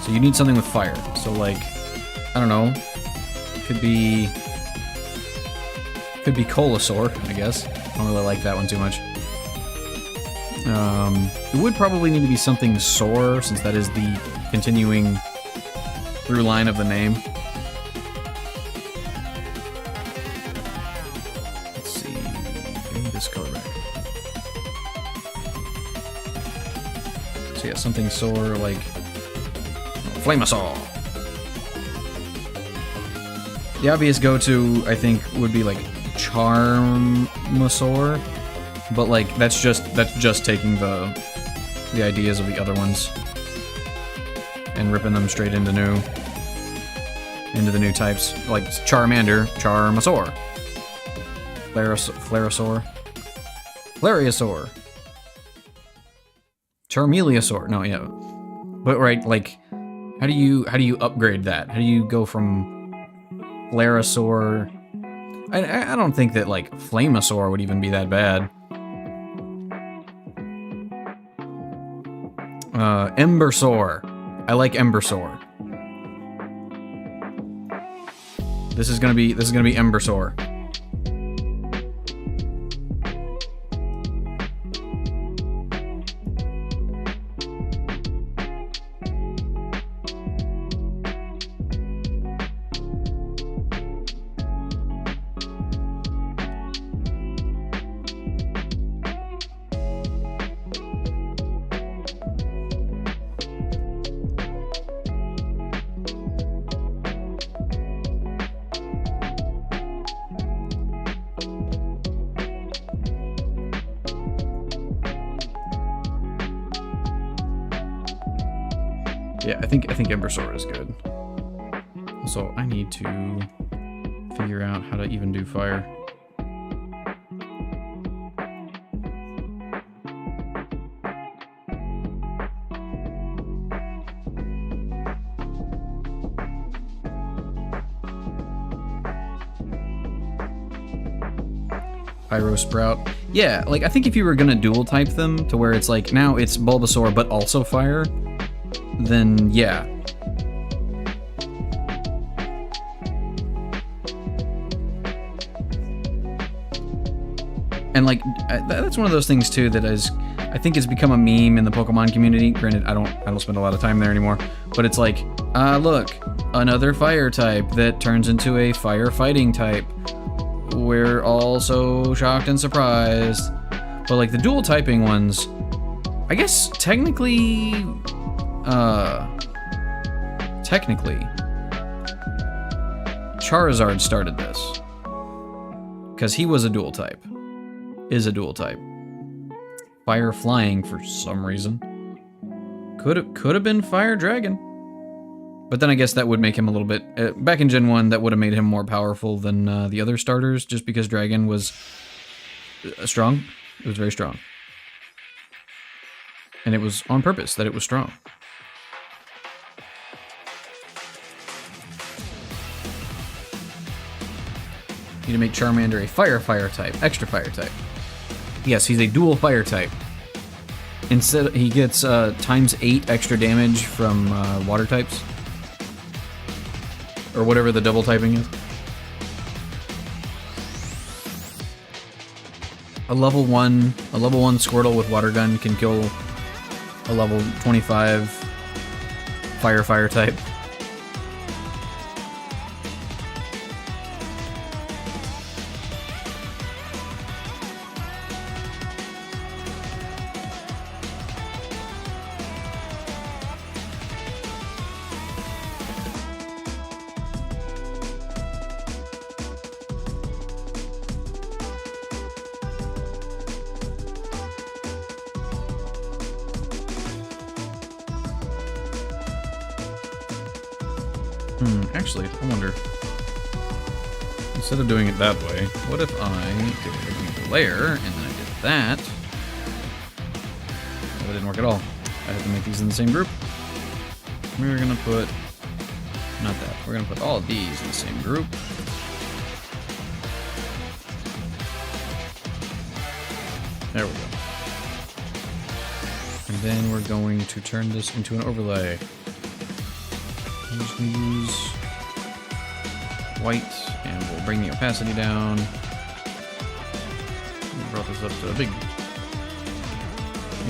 So you need something with fire. So like, I don't know. Could be Colasaur, I guess. I don't really like that one too much. It would probably need to be something Soar, since that is the continuing through line of the name. Let's see. I need this color back. So yeah, something Soar like Flamesaur. The obvious go-to, I think, would be like Charmasaur, but like that's just taking the ideas of the other ones and ripping them straight into the new types, like Charmander, Charmasaur, Flarasaur, Charmeleosaur. No, yeah, but right, like, how do you upgrade that? How do you go from Flarasaur? I don't think that like Flamesaur would even be that bad. Embersaur. I like Embersaur. This is gonna be Embersaur. Yeah, I think Embersaur is good. Also, I need to figure out how to even do fire. Pyro Sprout. Yeah, like I think if you were gonna dual type them to where it's like now it's Bulbasaur but also fire, then yeah. And like that's one of those things too that is, I think, has become a meme in the Pokemon community. Granted, I don't spend a lot of time there anymore, but it's like, look, another fire type that turns into a fire fighting type. We're all so shocked and surprised. But like the dual typing ones, I guess technically Charizard started this. Because he was a dual type. Is a dual type. Fire flying for some reason. Could have been Fire Dragon. But then I guess that would make him a little bit... back in Gen 1, that would have made him more powerful than the other starters, just because Dragon was strong. It was very strong. And it was on purpose that it was strong. Need to make Charmander a fire type, extra fire type. Yes, he's a dual fire type. Instead, he gets ×8 extra damage from water types. Or whatever the double typing is. A level 1 Squirtle with water gun can kill a level 25 fire type. Actually, I wonder, instead of doing it that way, what if I did a layer, and then I did that? Well, that didn't work at all. I have to make these in the same group. We're gonna put, not that, we're gonna put all of these in the same group. There we go. And then we're going to turn this into an overlay. I'm just gonna use white, and we'll bring the opacity down. We brought this up to a big...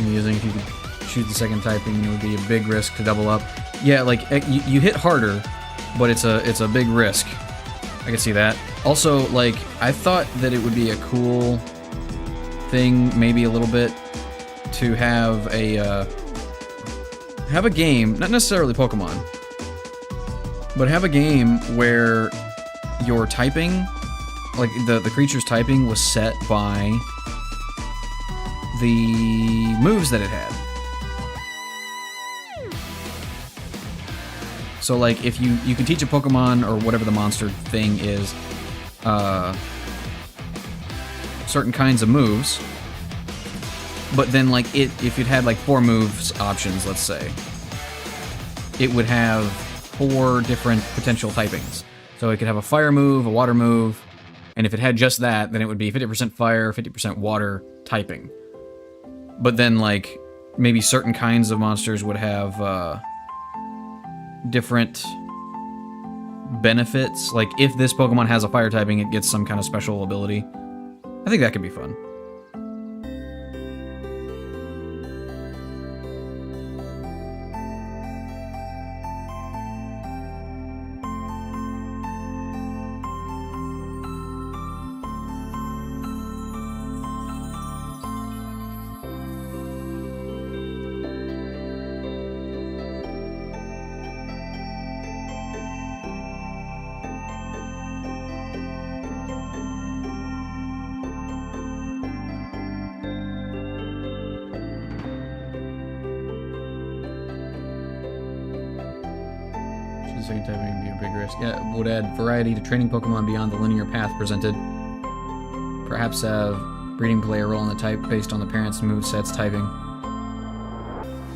Amusing, if you could shoot the second typing, it would be a big risk to double up. Yeah, like, you hit harder, but it's a big risk. I can see that. Also, like, I thought that it would be a cool thing, maybe a little bit, to have a game, not necessarily Pokemon, but have a game where your typing, like the creature's typing, was set by the moves that it had. So like if you can teach a Pokemon or whatever the monster thing is certain kinds of moves, but then like if it had like 4 moves options, let's say, it would have 4 different potential typings. So it could have a fire move, a water move, and if it had just that, then it would be 50% fire, 50% water typing. But then, like, maybe certain kinds of monsters would have different benefits. Like, if this Pokemon has a fire typing, it gets some kind of special ability. I think that could be fun. Second typing would be a big risk. Yeah, would add variety to training Pokemon beyond the linear path presented. Perhaps have breeding play a role in the type based on the parents' moveset's typing.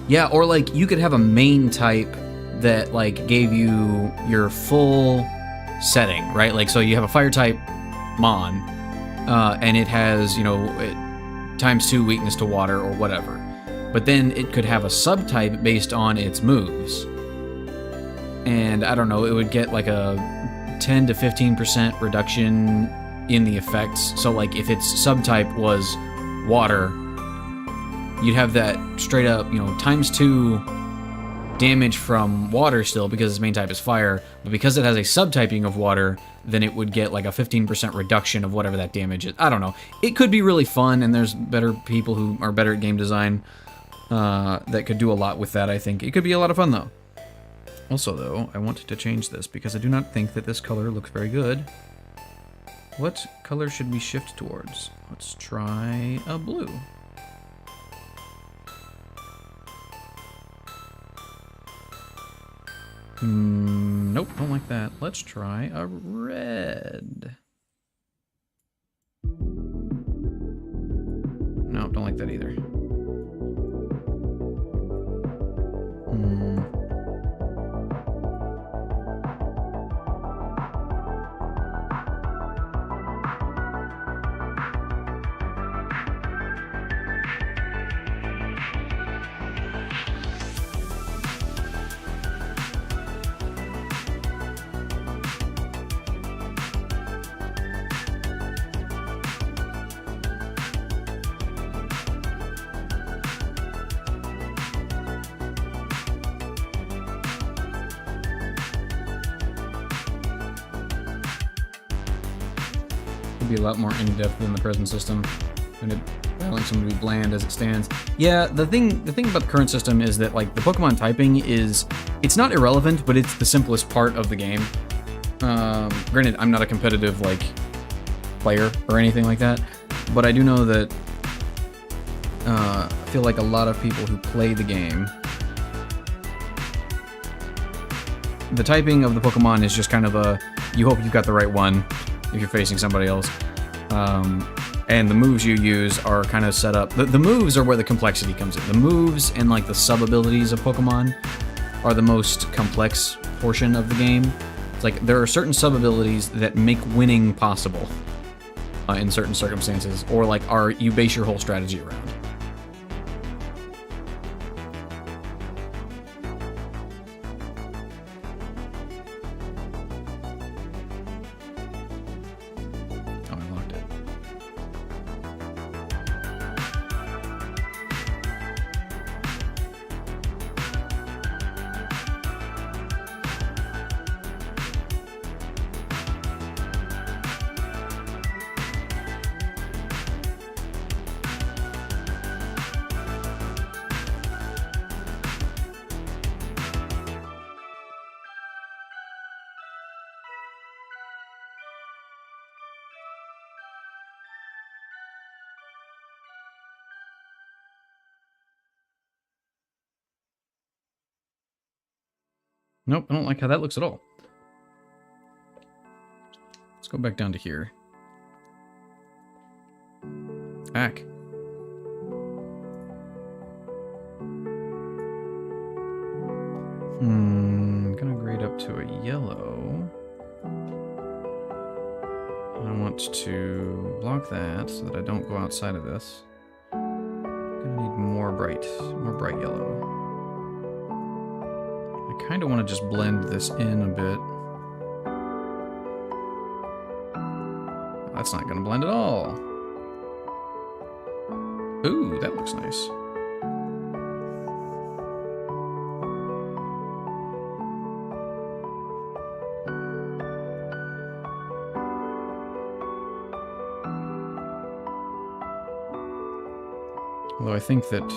Yeah, or like you could have a main type that like gave you your full setting, right? Like so you have a fire type Mon, and it has, you know, ×2 weakness to water or whatever. But then it could have a subtype based on its moves. And I don't know, it would get like a 10 to 15% reduction in the effects. So like if its subtype was water, you'd have that straight up, you know, ×2 damage from water still because its main type is fire, but because it has a subtyping of water, then it would get like a 15% reduction of whatever that damage is. I don't know. It could be really fun, and there's better people who are better at game design that could do a lot with that, I think. It could be a lot of fun, though. Also, though, I want to change this because I do not think that this color looks very good. What color should we shift towards? Let's try a blue. Nope, don't like that. Let's try a red. No, don't like that either. Be a lot more in-depth than the present system, and allowing something to be bland as it stands. Yeah, the thing about the current system is that like the Pokemon typing it's not irrelevant, but it's the simplest part of the game. Granted, I'm not a competitive like player or anything like that, but I do know that I feel like a lot of people who play the game, the typing of the Pokemon is just kind of you hope you've got the right one if you're facing somebody else. And the moves you use are kind of set up. The moves are where the complexity comes in. The moves and like the sub-abilities of Pokemon are the most complex portion of the game. It's like there are certain sub-abilities that make winning possible in certain circumstances, or like you base your whole strategy around. Nope, I don't like how that looks at all. Let's go back down to here. Ack. Gonna grade up to a yellow. I want to block that so that I don't go outside of this. Gonna need more bright yellow. I kind of want to just blend this in a bit. That's not going to blend at all. Ooh, that looks nice. Although I think that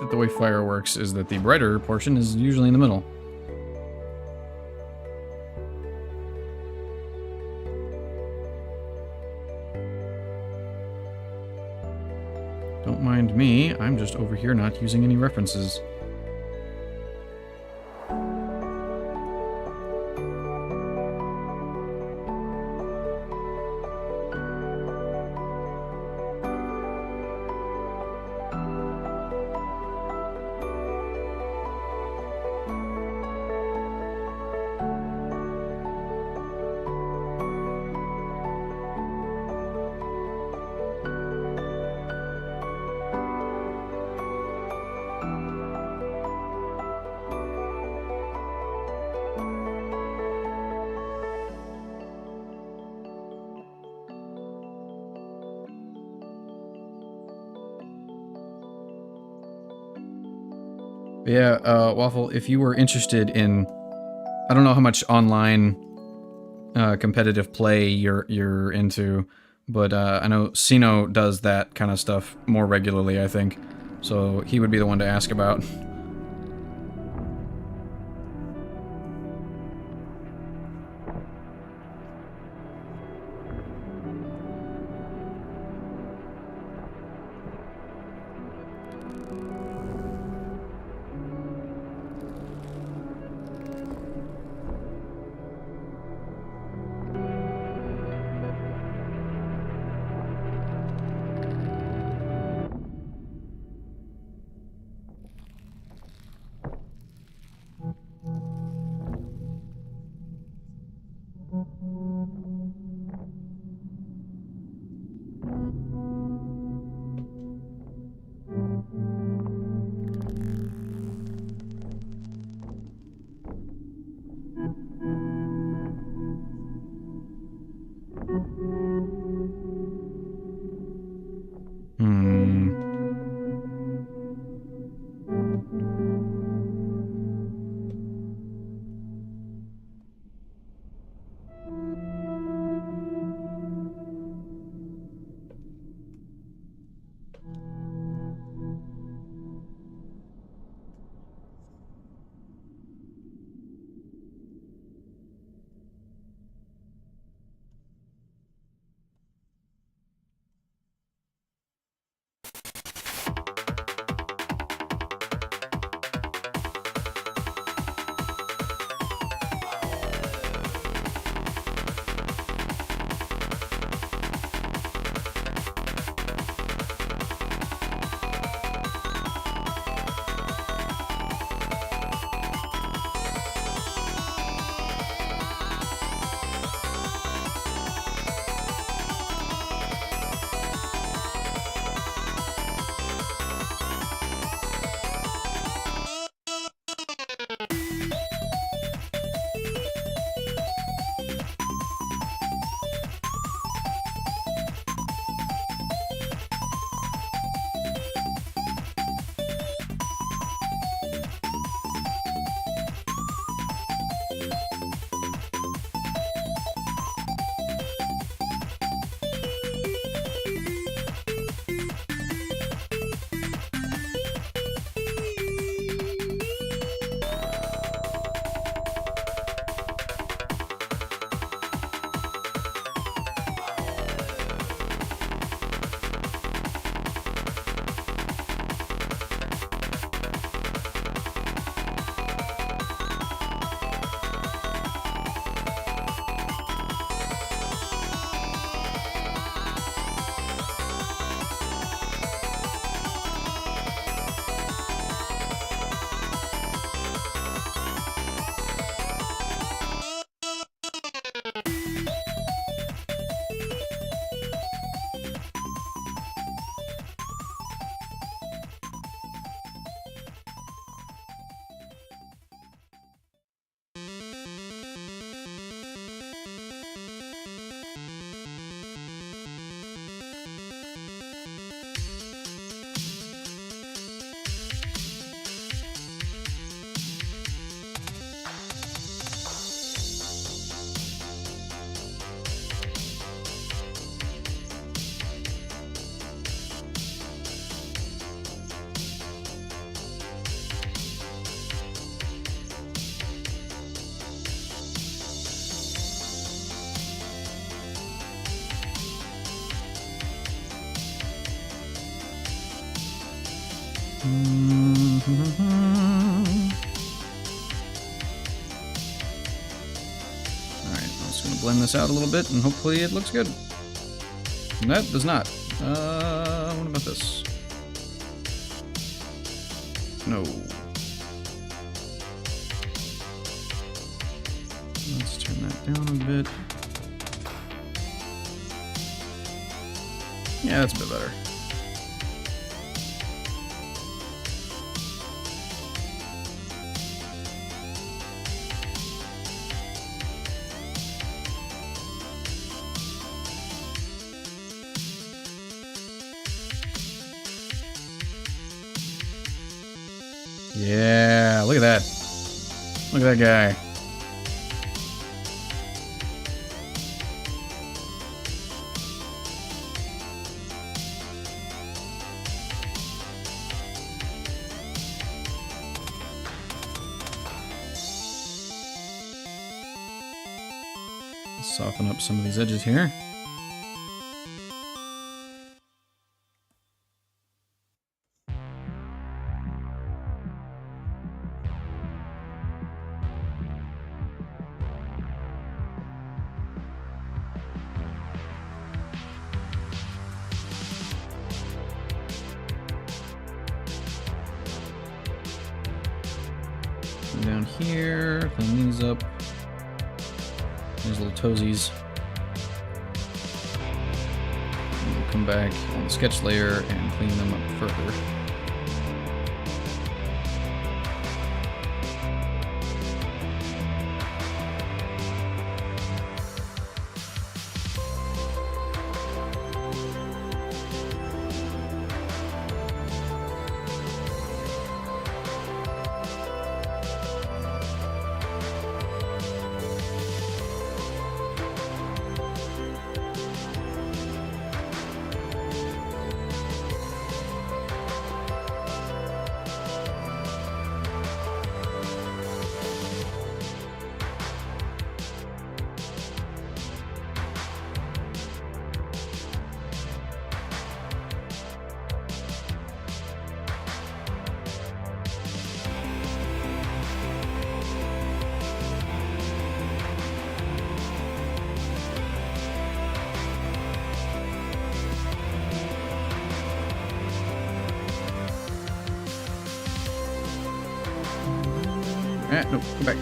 the way fire works is that the brighter portion is usually in the middle. Don't mind me, I'm just over here not using any references. Yeah, Waffle, if you were interested in, I don't know how much online competitive play you're into, but I know Sino does that kind of stuff more regularly, I think. So he would be the one to ask about. Hmm. Alright, I'm just gonna blend this out a little bit and hopefully it looks good. And that does not. What about this? No. Let's turn that down a bit. Yeah, that's a bit better. Yeah, look at that. Look at that guy. Soften up some of these edges here. Down here, clean these up. These little toesies. And we'll come back on the sketch layer and clean them up further. No, come back.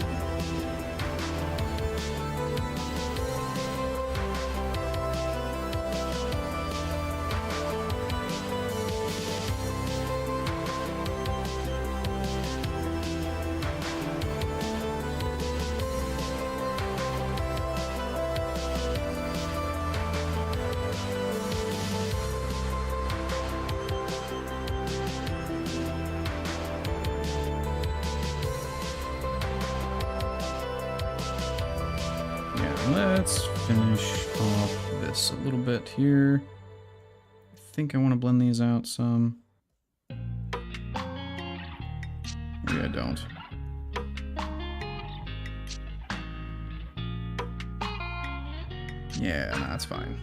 Let's finish off this a little bit here. I think I want to blend these out some. Maybe I don't. Yeah, no, that's fine.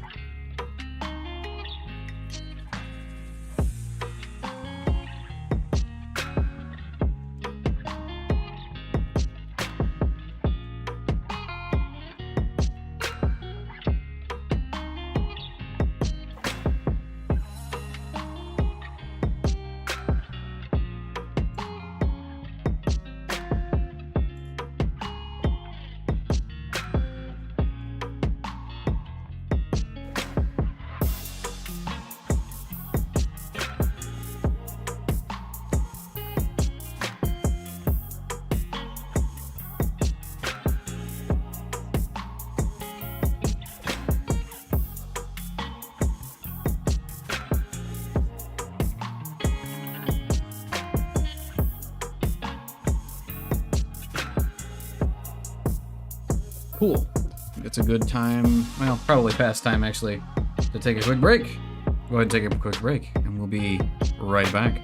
Cool. It's a good time, well, probably past time actually, to take a quick break. Go ahead and take a quick break, and we'll be right back.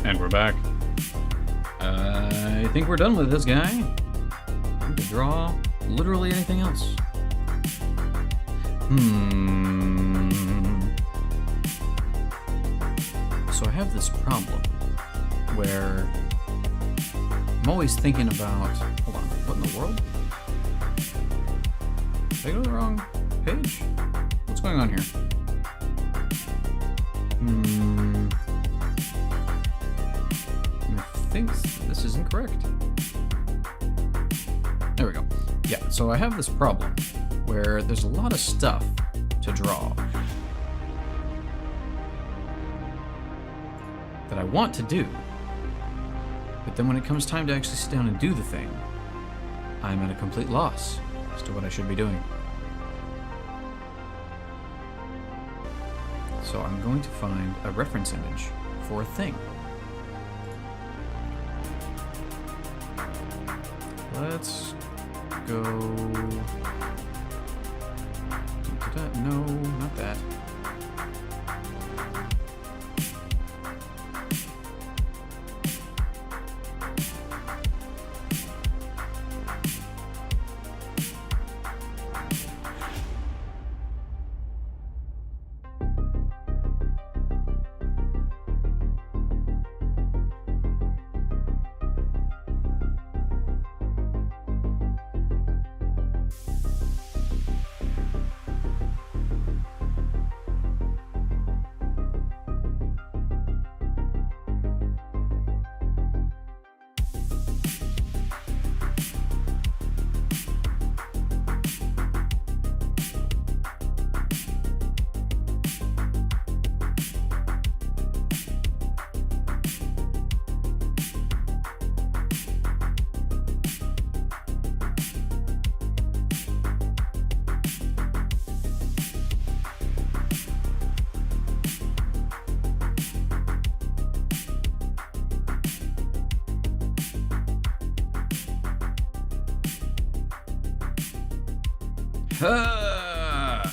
And we're back. I think we're done with this guy. We can draw literally anything else. So I have this problem where I'm always thinking about, hold on, what in the world? Did I go to the wrong page? What's going on here? I think this is incorrect. There we go. Yeah, so I have this problem where there's a lot of stuff to draw that I want to do, but then when it comes time to actually sit down and do the thing, I'm at a complete loss as to what I should be doing. So I'm going to find a reference image for a thing. Let's go... No, not that.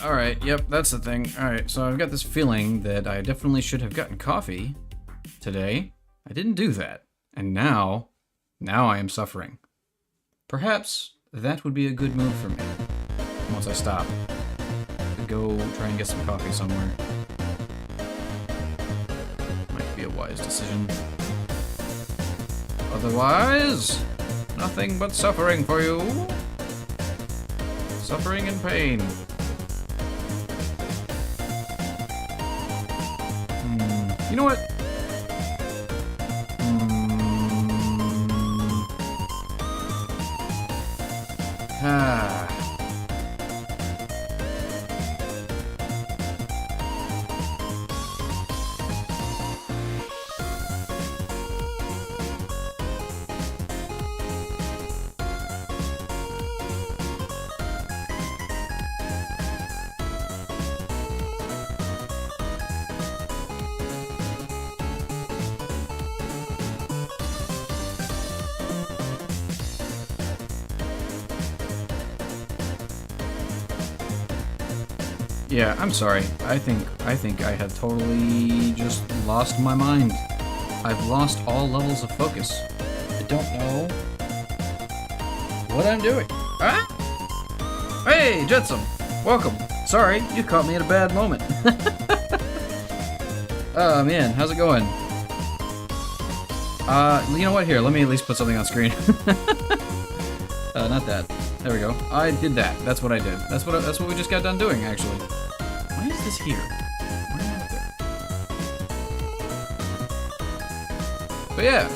Alright, yep, that's the thing. Alright, so I've got this feeling that I definitely should have gotten coffee today. I didn't do that. And now I am suffering. Perhaps that would be a good move for me. Once I stop. Go try and get some coffee somewhere. Might be a wise decision. Otherwise, nothing but suffering for you. Suffering and pain. You know what? Yeah, I'm sorry. I think I have totally just lost my mind. I've lost all levels of focus. I don't know what I'm doing. Ah? Hey, Jetsam! Welcome. Sorry, you caught me at a bad moment. Oh man, how's it going? You know what? Here, let me at least put something on screen. Not that. There we go. I did that. That's what I did. That's what we just got done doing, actually. Why is this here? Why am I up there? But yeah,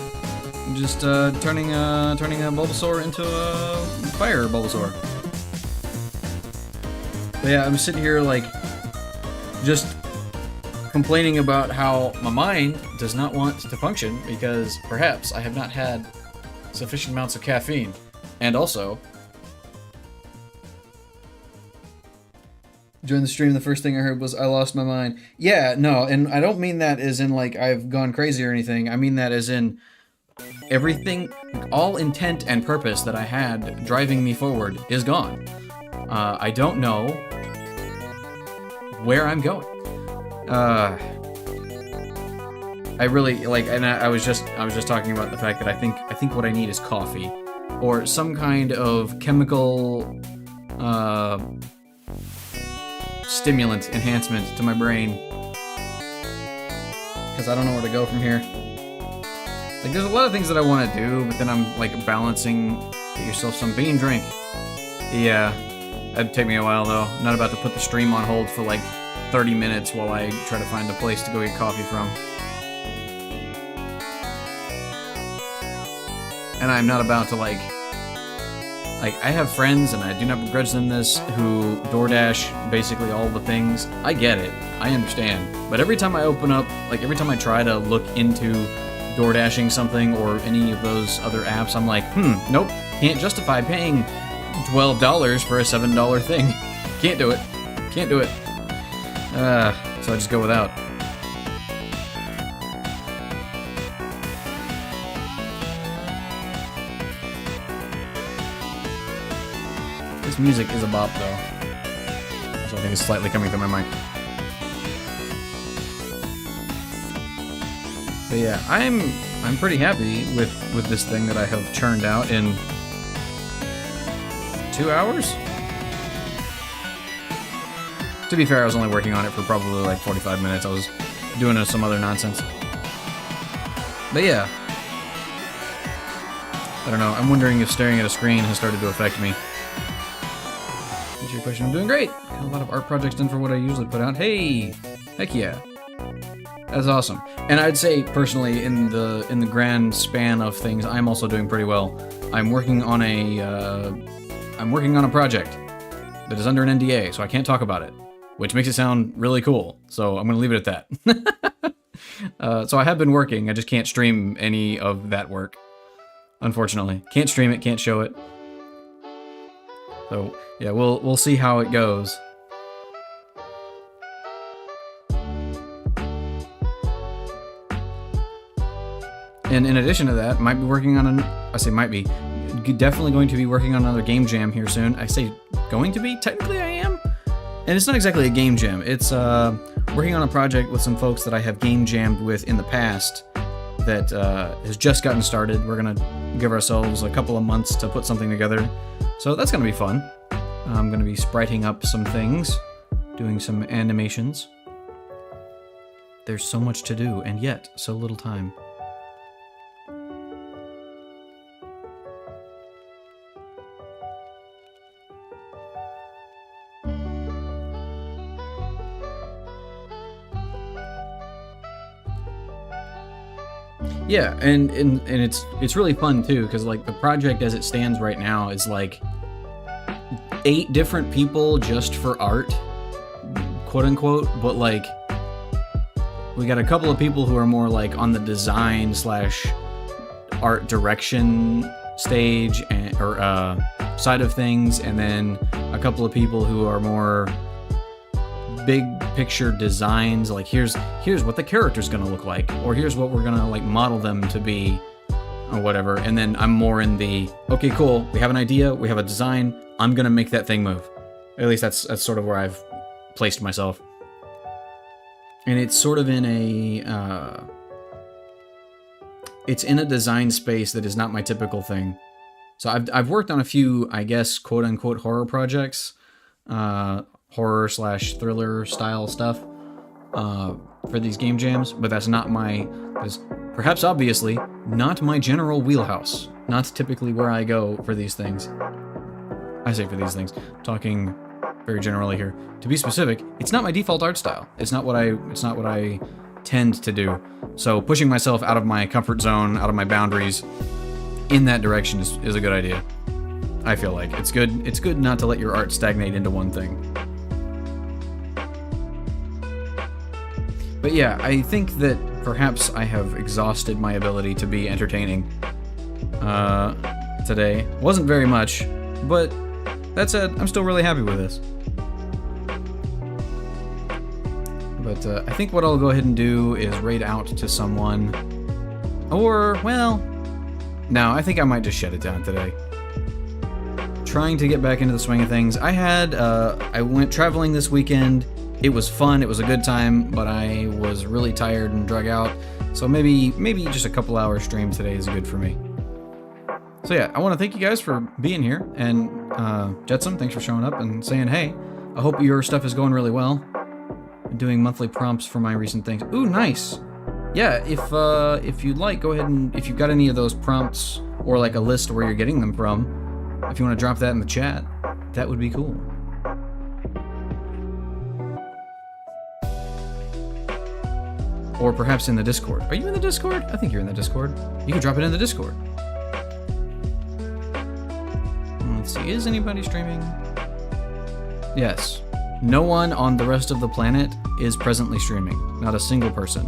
I'm just turning a Bulbasaur into a fire Bulbasaur. But yeah, I'm sitting here like just complaining about how my mind does not want to function because perhaps I have not had sufficient amounts of caffeine, and also. During the stream, the first thing I heard was, I lost my mind. Yeah, no, and I don't mean that as in, like, I've gone crazy or anything. I mean that as in everything, all intent and purpose that I had driving me forward is gone. I don't know where I'm going. I really, like, and I was just talking about the fact that I think what I need is coffee. Or some kind of chemical, stimulant enhancement to my brain, because I don't know where to go from here. Like, there's a lot of things that I want to do, but then I'm like balancing. Get yourself some bean drink. Yeah, that'd take me a while though. I'm not about to put the stream on hold for like 30 minutes while I try to find a place to go get coffee from. And I'm not about to like I have friends, and I do not begrudge them this, who DoorDash basically all the things. I get it. I understand. But every time I open up, like every time I try to look into DoorDashing something or any of those other apps, I'm like, nope, can't justify paying $12 for a $7 thing. Can't do it. Can't do it. So I just go without. This music is a bop, though. So I think it's slightly coming through my mic. But yeah, I'm pretty happy with this thing that I have churned out in 2 hours. To be fair, I was only working on it for probably like 45 minutes. I was doing some other nonsense. But yeah. I don't know. I'm wondering if staring at a screen has started to affect me. Answer your question, I'm doing great. Got a lot of art projects done for what I usually put out. Hey! Heck yeah. That's awesome. And I'd say, personally, in the grand span of things, I'm also doing pretty well. I'm working on a project that is under an NDA, so I can't talk about it, which makes it sound really cool. So I'm going to leave it at that. So I have been working. I just can't stream any of that work, unfortunately. Can't stream it, can't show it. So yeah, we'll see how it goes. And in addition to that, might be working on definitely going to be working on another game jam here soon. I say going to be, technically I am. And it's not exactly a game jam. It's working on a project with some folks that I have game jammed with in the past that has just gotten started. We're going to give ourselves a couple of months to put something together. So that's going to be fun. I'm going to be spriting up some things, doing some animations. There's so much to do, and yet so little time. Yeah, and it's really fun too, because like the project as it stands right now is like 8 different people just for art, quote unquote, but like we got a couple of people who are more like on the design / art direction stage or side of things, and then a couple of people who are more big picture designs, like here's what the character's gonna look like, or here's what we're gonna like model them to be, or whatever. And then I'm more in the, okay, cool, we have an idea, we have a design, I'm gonna make that thing move. At least that's sort of where I've placed myself. And it's sort of in a it's in a design space that is not my typical thing. So I've worked on a few, I guess, quote unquote horror projects, horror / thriller style stuff for these game jams, but that's not perhaps obviously not my general wheelhouse. Not typically where I go for these things. I say for these things, talking very generally here. To be specific, it's not my default art style. It's not what I tend to do. So pushing myself out of my comfort zone, out of my boundaries in that direction is a good idea. I feel like it's good not to let your art stagnate into one thing. But yeah, I think that perhaps I have exhausted my ability to be entertaining today. Wasn't very much, but that said, I'm still really happy with this. But I think what I'll go ahead and do is raid out to someone. Or, well, no, I think I might just shut it down today. Trying to get back into the swing of things. I went traveling this weekend. It was fun, it was a good time, but I was really tired and drug out. So maybe just a couple hours stream today is good for me. So yeah, I want to thank you guys for being here, and Jetsam, thanks for showing up and saying hey. I hope your stuff is going really well. I'm doing monthly prompts for my recent things. Ooh, nice. Yeah, if you'd like, go ahead and if you've got any of those prompts or like a list where you're getting them from, if you want to drop that in the chat, that would be cool. Or perhaps in the Discord. Are you in the Discord? I think you're in the Discord. You can drop it in the Discord. Let's see, is anybody streaming? Yes. No one on the rest of the planet is presently streaming. Not a single person.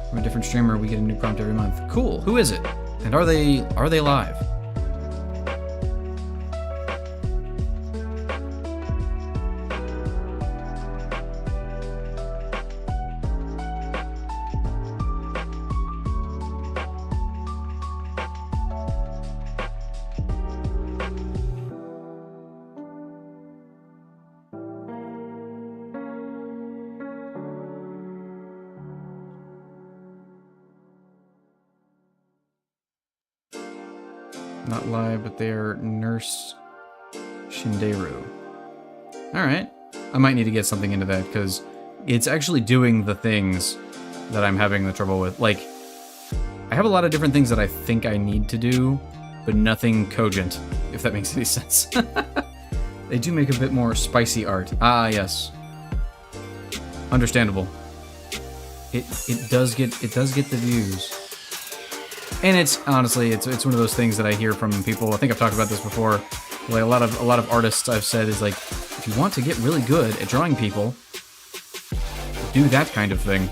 From a different streamer, we get a new prompt every month. Cool. Who is it? And are they live? Not live, but they're Nurse Shinderu. Alright. I might need to get something into that, because it's actually doing the things that I'm having the trouble with. Like, I have a lot of different things that I think I need to do, but nothing cogent, if that makes any sense. They do make a bit more spicy art. Ah, yes. Understandable. It does get the views. And it's honestly, it's one of those things that I hear from people. I think I've talked about this before. Like a lot of artists I've said is like, if you want to get really good at drawing people, do that kind of thing.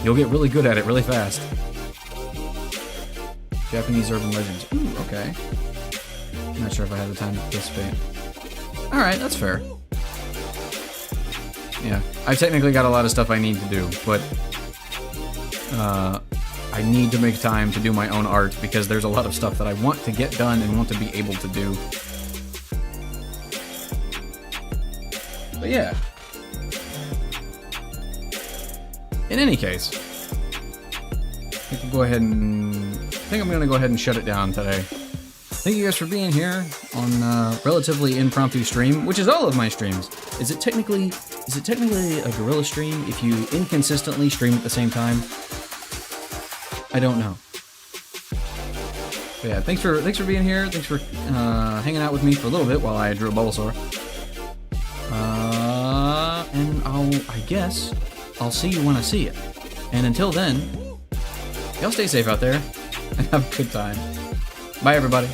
You'll get really good at it really fast. Japanese urban legends. Ooh, okay. I'm not sure if I have the time to participate. Alright, that's fair. Yeah, I've technically got a lot of stuff I need to do, but I need to make time to do my own art because there's a lot of stuff that I want to get done and want to be able to do. But yeah. In any case, I think I'm gonna go ahead and shut it down today. Thank you guys for being here on a relatively impromptu stream, which is all of my streams. Is it technically a gorilla stream if you inconsistently stream at the same time? I don't know. But yeah, thanks for being here. Thanks for hanging out with me for a little bit while I drew a Bulbasaur. And I guess I'll see you when I see you. And until then, y'all stay safe out there and have a good time. Bye, everybody.